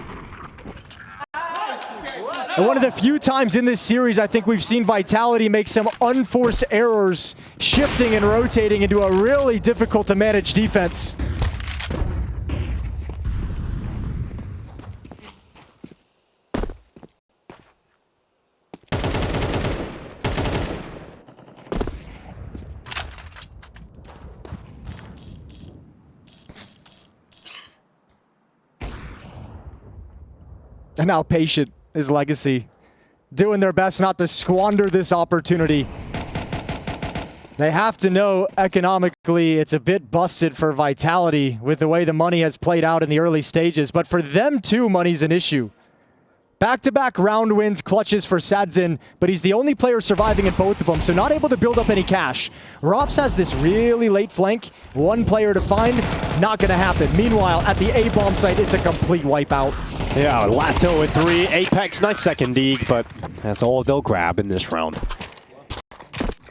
And one of the few times in this series I think we've seen Vitality make some unforced errors, shifting and rotating into a really difficult to manage defense. And how patient is Legacy, doing their best not to squander this opportunity. They have to know economically it's a bit busted for Vitality with the way the money has played out in the early stages, but for them too, money's an issue. Back-to-back round wins, clutches for Sadzin, but he's the only player surviving in both of them, so not able to build up any cash. Rops has this really late flank, one player to find, not gonna happen. Meanwhile, at the A-bomb site, it's a complete wipeout. Yeah, Lato with 3, Apex, nice second dig, but that's all they'll grab in this round.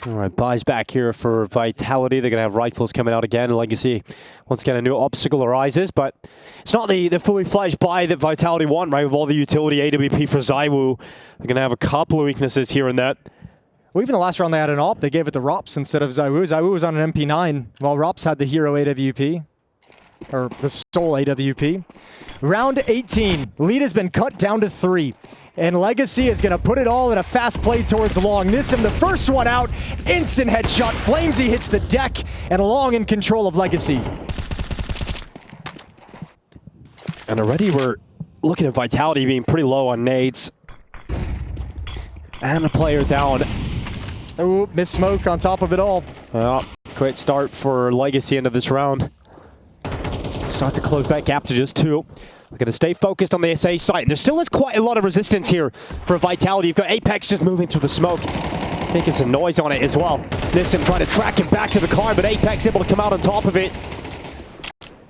All right, buys back here for Vitality. They're going to have rifles coming out again. Legacy, once again, a new obstacle arises, but it's not the fully fledged buy that Vitality want, right? With all the utility AWP for ZywOo. They're going to have a couple of weaknesses here and there. Well, even the last round they had an AWP, they gave it to Rops instead of ZywOo. ZywOo was on an MP9, while Rops had the hero AWP, or the sole AWP. Round 18, lead has been cut down to 3. And Legacy is going to put it all in a fast play towards Long. Nissim, the first one out, instant headshot. Flamesy hits the deck, and Long in control of Legacy. And already we're looking at Vitality being pretty low on nades. And a player down. Ooh, miss smoke on top of it all. Well, great start for Legacy into this round. Start to close that gap to just 2. We're going to stay focused on the SA site. And there still is quite a lot of resistance here for Vitality. You've got Apex just moving through the smoke, making some noise on it as well. Nissim trying to track him back to the car, but Apex able to come out on top of it.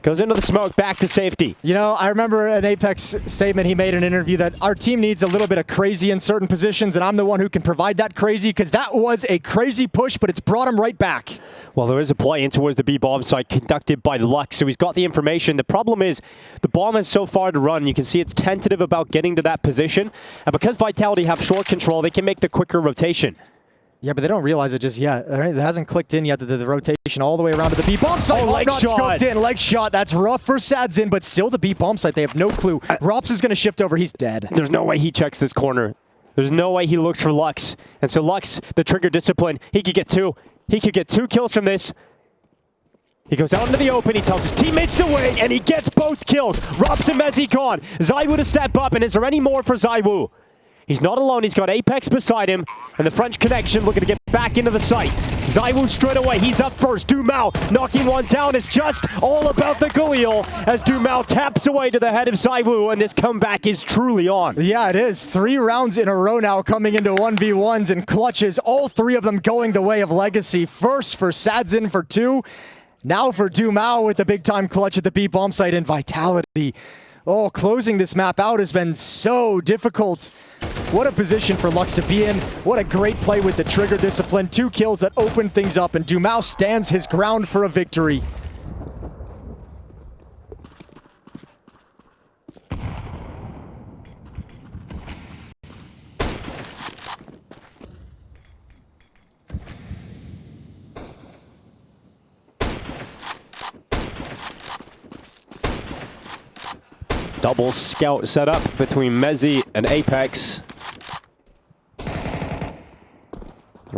Goes into the smoke, back to safety. You know, I remember an Apex statement he made in an interview that our team needs a little bit of crazy in certain positions, and I'm the one who can provide that crazy, because that was a crazy push, but it's brought him right back. Well, there is a play in towards the B-bomb site conducted by Lux, so he's got the information. The problem is the bomb has so far to run. You can see it's tentative about getting to that position, and because Vitality have short control, they can make the quicker rotation. Yeah, but they don't realize it just yet. Right? It hasn't clicked in yet, the rotation all the way around to the B-bomb site. Oh, leg not shot. scoped in. Leg shot. That's rough for Sadzin, but still the B-bomb site. They have no clue. Rops is going to shift over. He's dead. There's no way he checks this corner. There's no way he looks for Lux. And so Lux, the trigger discipline, he could get 2. He could get 2 kills from this. He goes out into the open, he tells his teammates to wait, and he gets both kills. Rops and Mezzi gone. ZywOo to step up, and is there any more for ZywOo? He's not alone, he's got Apex beside him, and the French connection looking to get back into the site. ZywOo straight away, he's up first. Dumao knocking one down. It's just all about the Galil as Dumao taps away to the head of ZywOo, and this comeback is truly on. Yeah, it is. 3 rounds in a row now coming into 1v1s and clutches, all 3 of them going the way of Legacy. First for Sadzin for 2, now for Dumao with the big-time clutch at the B-bomb site, and Vitality. Oh, closing this map out has been so difficult. What a position for Lux to be in. What a great play with the trigger discipline. 2 kills that open things up, and Dumao stands his ground for a victory. Double scout setup between Mezzi and Apex.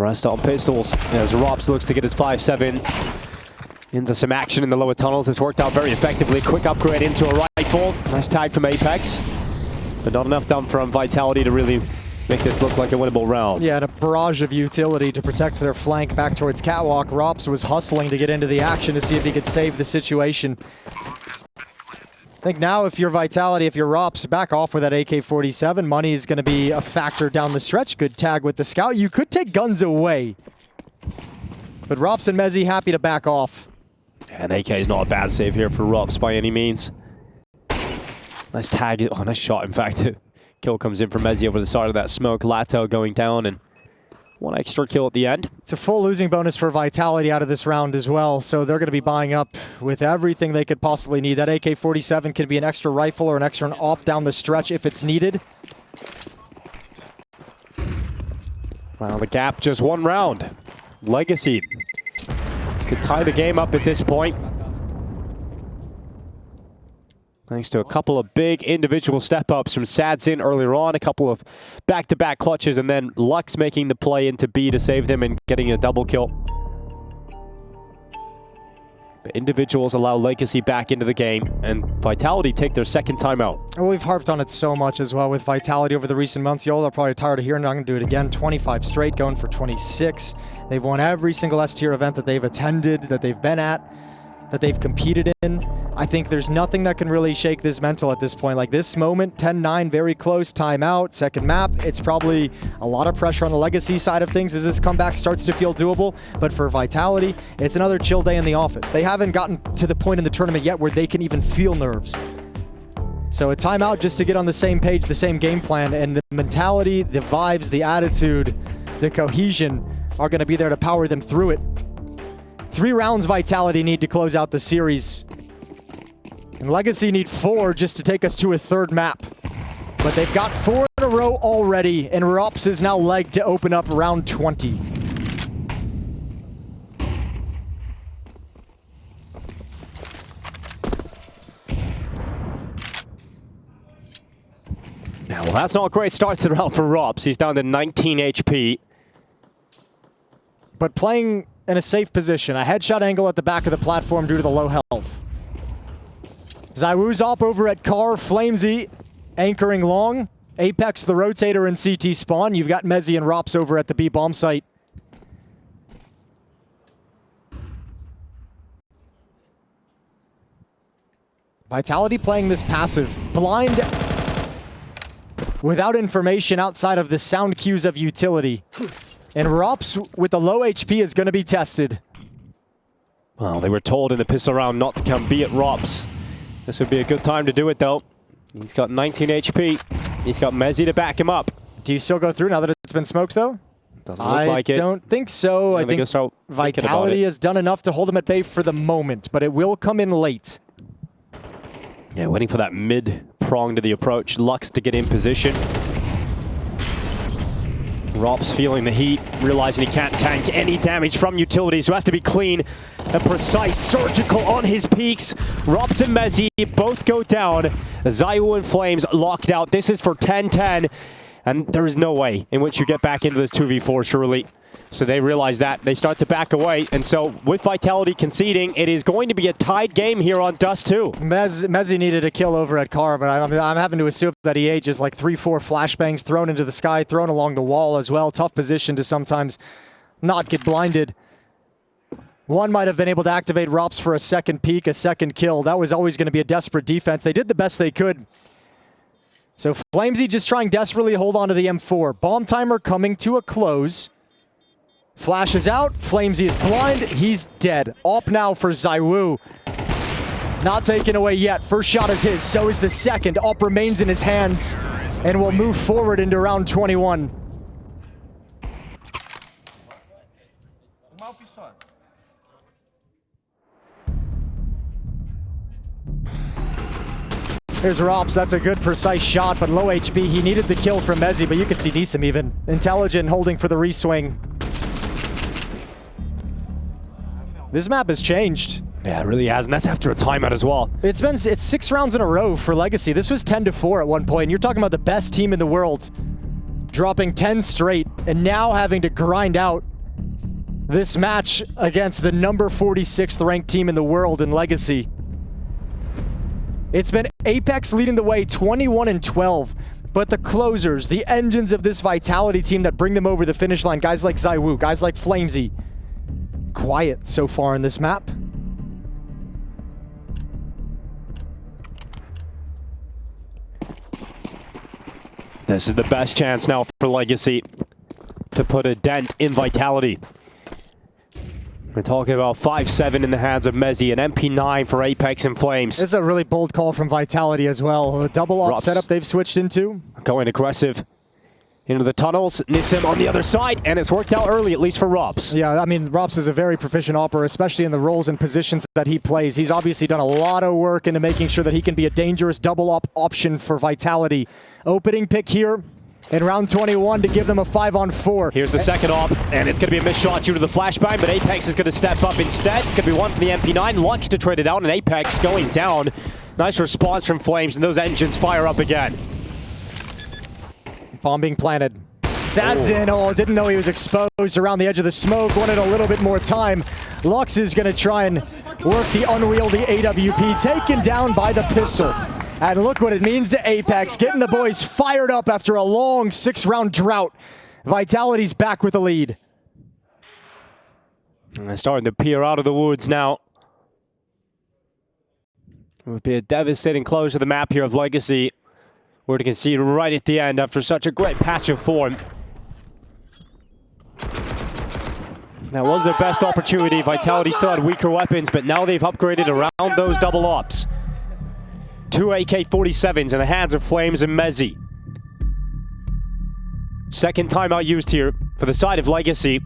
Rest on pistols as Rops looks to get his 5-7 into some action in the lower tunnels. It's worked out very effectively. Quick upgrade into a rifle. Nice tag from Apex. But not enough done from Vitality to really make this look like a winnable round. Yeah, and a barrage of utility to protect their flank back towards Catwalk. Rops was hustling to get into the action to see if he could save the situation. I think now if you're Vitality, if you're Rops, back off with that AK-47. Money is going to be a factor down the stretch. Good tag with the scout. You could take guns away. But Rops and Mezzi happy to back off. And AK is not a bad save here for Rops by any means. Nice tag. Oh, nice shot, in fact. Kill comes in from Mezzi over the side of that smoke. Lato going down and one extra kill at the end. It's a full losing bonus for Vitality out of this round as well, so they're going to be buying up with everything they could possibly need. That AK-47 can be an extra rifle or an extra op down the stretch if it's needed. Well, the gap just one round. Legacy could tie the game up at this point. Thanks to a couple of big individual step-ups from Sadsin earlier on, a couple of back-to-back clutches, and then Lux making the play into B to save them and getting a double kill. The individuals allow Legacy back into the game, and Vitality take their second timeout. Well, we've harped on it so much as well with Vitality over the recent months. Y'all are probably tired of hearing it. I'm going to do it again. 25 straight, going for 26. They've won every single S-tier event that they've attended, that they've been at, that they've competed in. I think there's nothing that can really shake this mental at this point. Like this moment, 10-9, very close, timeout, second map. It's probably a lot of pressure on the Legacy side of things as this comeback starts to feel doable. But for Vitality, it's another chill day in the office. They haven't gotten to the point in the tournament yet where they can even feel nerves. So a timeout just to get on the same page, the same game plan, and the mentality, the vibes, the attitude, the cohesion are going to be there to power them through it. 3 rounds Vitality need to close out the series. And Legacy need 4 just to take us to a third map. But they've got 4 in a row already, and Rops is now legged to open up round 20. Now, well, that's not a great start to the round for Rops. He's down to 19 HP. But playing in a safe position, a headshot angle at the back of the platform due to the low health. ZywOo's op over at Car, Flamesy anchoring long, Apex the rotator in CT spawn. You've got Mezzi and Rops over at the B bomb site. Vitality playing this passive, blind, without information outside of the sound cues of utility. And Rops with the low HP is going to be tested. Well, they were told in the pistol round not to come be at Rops. This would be a good time to do it, though. He's got 19 HP. He's got Mezzi to back him up. Do you still go through now that it's been smoked, though? Doesn't look like it. I don't think so. I think Vitality has done enough to hold him at bay for the moment, but it will come in late. Yeah, waiting for that mid-prong to the approach. Lux to get in position. Rops feeling the heat, realizing he can't tank any damage from utility, so has to be clean and precise, surgical on his peaks. Rops and Mezzi both go down. ZywOo and Flames locked out. This is for 10-10, and there is no way in which you get back into this 2v4, surely. So they realize that. They start to back away, and so with Vitality conceding, it is going to be a tied game here on Dust2. Mezzi needed a kill over at Car, but I'm having to assume that he ages like 3-4 flashbangs thrown into the sky, thrown along the wall as well. Tough position to sometimes not get blinded. One might have been able to activate Rops for a second peek, a second kill. That was always going to be a desperate defense. They did the best they could. So Flamesy just trying desperately to hold on to the M4. Bomb timer coming to a close. Flash is out. Flamesy is blind. He's dead. Op now for ZywOo. Not taken away yet. First shot is his. So is the second. Op remains in his hands and will move forward into round 21. Here's Rops. That's a good, precise shot, but low HP. He needed the kill from Mezzi, but you can see Neeson even. Intelligent holding for the reswing. This map has changed. Yeah, it really has, and that's after a timeout as well. It's 6 rounds in a row for Legacy. This was 10-4 at one point, and you're talking about the best team in the world dropping 10 straight, and now having to grind out this match against the number 46th ranked team in the world in Legacy. It's been Apex leading the way 21-12, but the closers, the engines of this Vitality team that bring them over the finish line, guys like ZywOo, guys like Flamesy, quiet so far in this map. This is the best chance now for Legacy to put a dent in Vitality. We're talking about 5-7 in the hands of Mezzy, an MP9 for Apex and Flames. This is a really bold call from Vitality as well. A double op setup they've switched into. Going aggressive into the tunnels. Nissim on the other side, and it's worked out early, at least for Robs. Yeah, I mean, Robs is a very proficient operator, especially in the roles and positions that he plays. He's obviously done a lot of work into making sure that he can be a dangerous double op option for Vitality. Opening pick here in round 21 to give them a 5-on-4. Here's the second op, and it's going to be a missed shot due to the flashbang, but Apex is going to step up instead. It's going to be one for the MP9. Lux to trade it out, and Apex going down. Nice response from Flames, and those engines fire up again. Bomb being planted. Zad's in. Oh, didn't know he was exposed around the edge of the smoke. Wanted a little bit more time. Lux is going to try and work the unwieldy AWP. Taken down by the pistol. And look what it means to Apex. Getting the boys fired up after a long 6-round drought. Vitality's back with the lead. And they're starting to peer out of the woods now. It would be a devastating close to the map here of Legacy. We're to concede right at the end after such a great patch of form. That was their best opportunity. Vitality still had weaker weapons, but now they've upgraded around those double ops. 2 AK-47s in the hands of Flames and Mezzy. Second time out used here for the side of Legacy.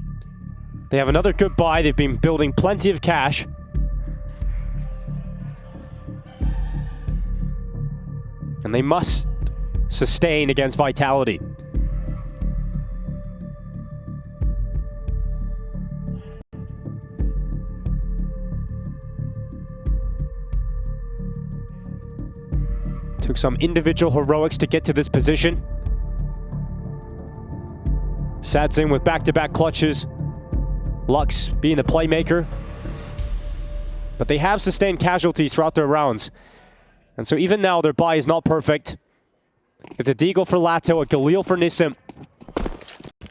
They have another good buy. They've been building plenty of cash. And they must sustain against Vitality. Took some individual heroics to get to this position. Sats in with back-to-back clutches. Lux being the playmaker. But they have sustained casualties throughout their rounds. And so even now, their buy is not perfect. It's a Deagle for Lato, a Galil for Nissim.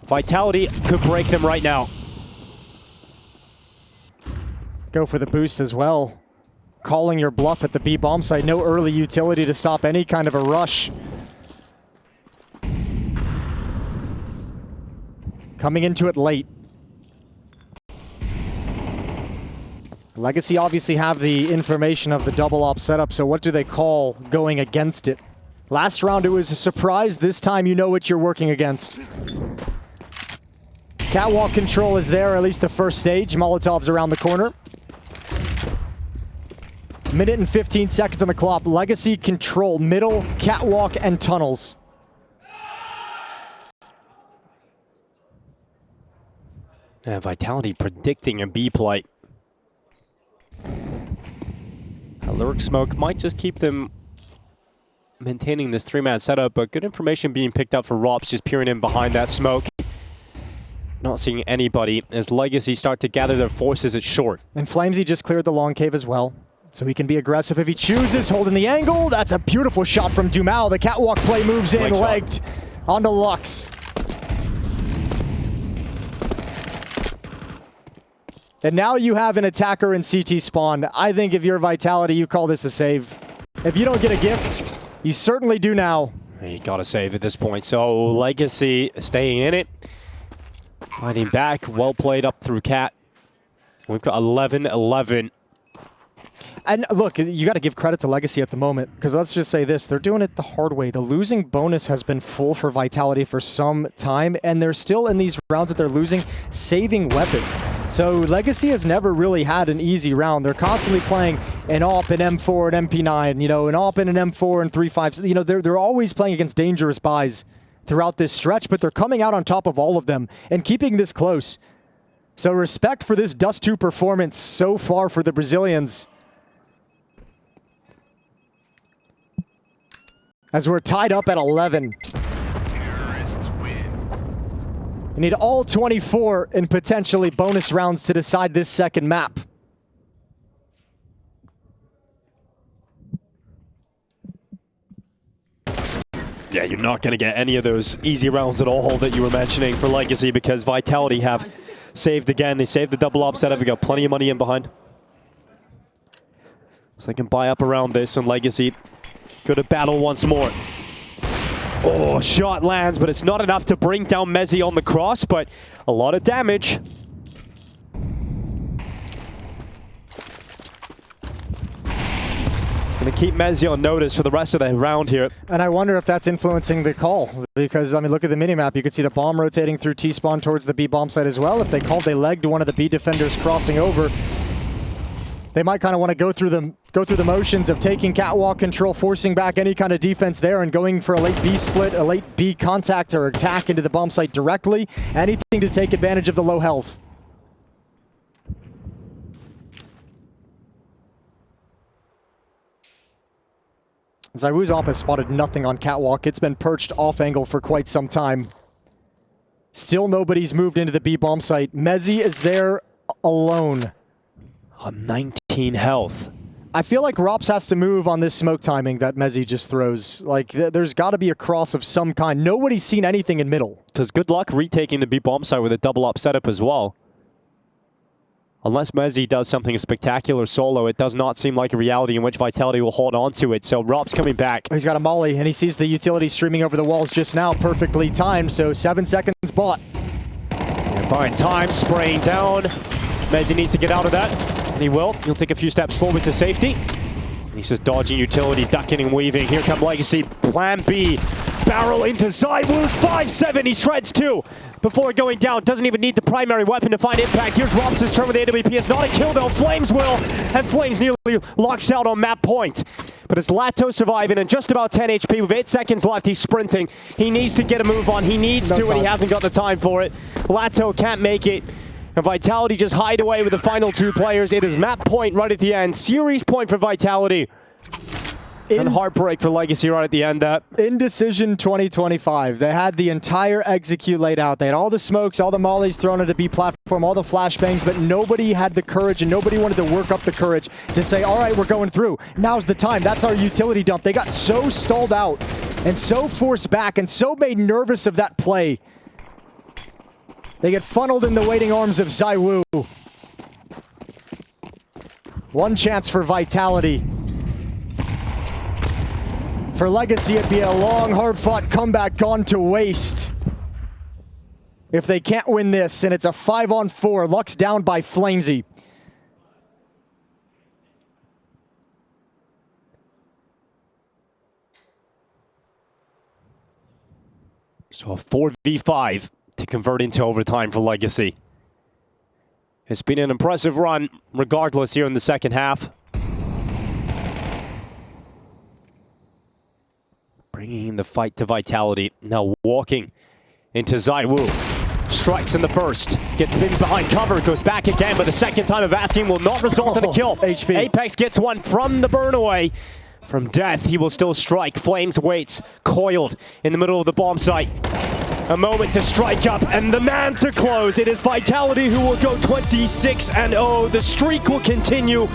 Vitality could break them right now. Go for the boost as well. Calling your bluff at the B bomb site. No early utility to stop any kind of a rush. Coming into it late. Legacy obviously have the information of the double op setup, so what do they call going against it? Last round it was a surprise. This time you know what you're working against. Catwalk control is there, at least the first stage. Molotov's around the corner. Minute and 15 seconds on the clock. Legacy control middle, catwalk, and tunnels. Vitality predicting a B play. A lurk smoke might just keep them maintaining this 3-man setup, but good information being picked up for Rops, just peering in behind that smoke. Not seeing anybody as Legacy start to gather their forces at short. And Flamesy just cleared the long cave as well. So he can be aggressive if he chooses, holding the angle. That's a beautiful shot from Dumao. The catwalk play moves in, legged onto Lux. And now you have an attacker in CT spawn. I think if you're Vitality, you call this a save. If you don't get a gift, you certainly do now. You gotta save at this point. So Legacy staying in it. Fighting back, well played up through Cat. We've got 11-11. And look, you got to give credit to Legacy at the moment, because let's just say this, they're doing it the hard way. The losing bonus has been full for Vitality for some time, and they're still in these rounds that they're losing, saving weapons. So Legacy has never really had an easy round. They're constantly playing an AWP, an M4, an MP9, you know, an AWP and an M4 and 3.5. You know, they're always playing against dangerous buys throughout this stretch, but they're coming out on top of all of them and keeping this close. So respect for this Dust2 performance so far for the Brazilians. As we're tied up at 11. Terrorists win. We need all 24 and potentially bonus rounds to decide this second map. Yeah, you're not going to get any of those easy rounds at all that you were mentioning for Legacy because Vitality have saved again. They saved the double up setup. They got plenty of money in behind. So they can buy up around this, and Legacy go to battle once more. Oh, shot lands, but it's not enough to bring down Mezzi on the cross, but a lot of damage. It's going to keep Mezzi on notice for the rest of the round here. And I wonder if that's influencing the call, because, I mean, look at the minimap. You can see the bomb rotating through T-spawn towards the B bomb site as well. If they called a leg to one of the B defenders crossing over, they might kind of want to go through the motions of taking catwalk control, forcing back any kind of defense there, and going for a late B split, a late B contact or attack into the bomb site directly. Anything to take advantage of the low health. ZywOo's op has spotted nothing on catwalk. It's been perched off angle for quite some time. Still nobody's moved into the B bomb site. Mezzi is there alone. On 19 health. I feel like Rops has to move on this smoke timing that Mezzi just throws. Like, there's got to be a cross of some kind. Nobody's seen anything in middle. Because good luck retaking the B bomb site with a double up setup as well. Unless Mezzi does something spectacular solo, it does not seem like a reality in which Vitality will hold on to it. So Rob's coming back. He's got a molly, and he sees the utility streaming over the walls just now, perfectly timed. So 7 seconds bought. Yeah, buying time, spraying down. Mezzi needs to get out of that. And he will. He'll take a few steps forward to safety. And he's just dodging utility, ducking and weaving. Here come Legacy. Plan B. Barrel into ZywOo's 5-7. He shreds two before going down. Doesn't even need the primary weapon to find impact. Here's Robson's turn with the AWP. It's not a kill though. Flames will. And Flames nearly locks out on map point. But it's Lato surviving and just about 10 HP with 8 seconds left. He's sprinting. He needs to get a move on. He needs to, and he hasn't got the time for it. Lato can't make it. And Vitality just hide away with the final two players. It is map point right at the end. Series point for Vitality. And heartbreak for Legacy right at the end. Indecision 2025. They had the entire execute laid out. They had all the smokes, all the mollies thrown at the B platform, all the flashbangs, but nobody had the courage and nobody wanted to work up the courage to say, all right, we're going through. Now's the time. That's our utility dump. They got so stalled out and so forced back and so made nervous of that play. They get funneled in the waiting arms of ZywOo. One chance for Vitality. For Legacy, it'd be a long, hard-fought comeback gone to waste. If they can't win this, and it's a 5-on-4, Lux down by Flamesy. So a 4v5 to convert into overtime for Legacy. It's been an impressive run, regardless, here in the second half. Bringing the fight to Vitality. Now walking into ZywOo. Strikes in the first. Gets pinned behind cover. Goes back again, but the second time of asking will not result in a kill. HP. Apex gets one from the burn away. From death, he will still strike. Flames waits, coiled in the middle of the bomb site. A moment to strike up, and the man to close. It is Vitality who will go 26-0. The streak will continue.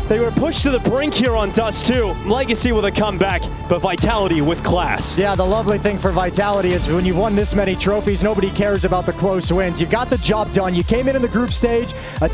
They were pushed to the brink here on Dust2. Legacy with a comeback, but Vitality with class. Yeah, the lovely thing for Vitality is when you've won this many trophies, nobody cares about the close wins. You got the job done. You came in the group stage, a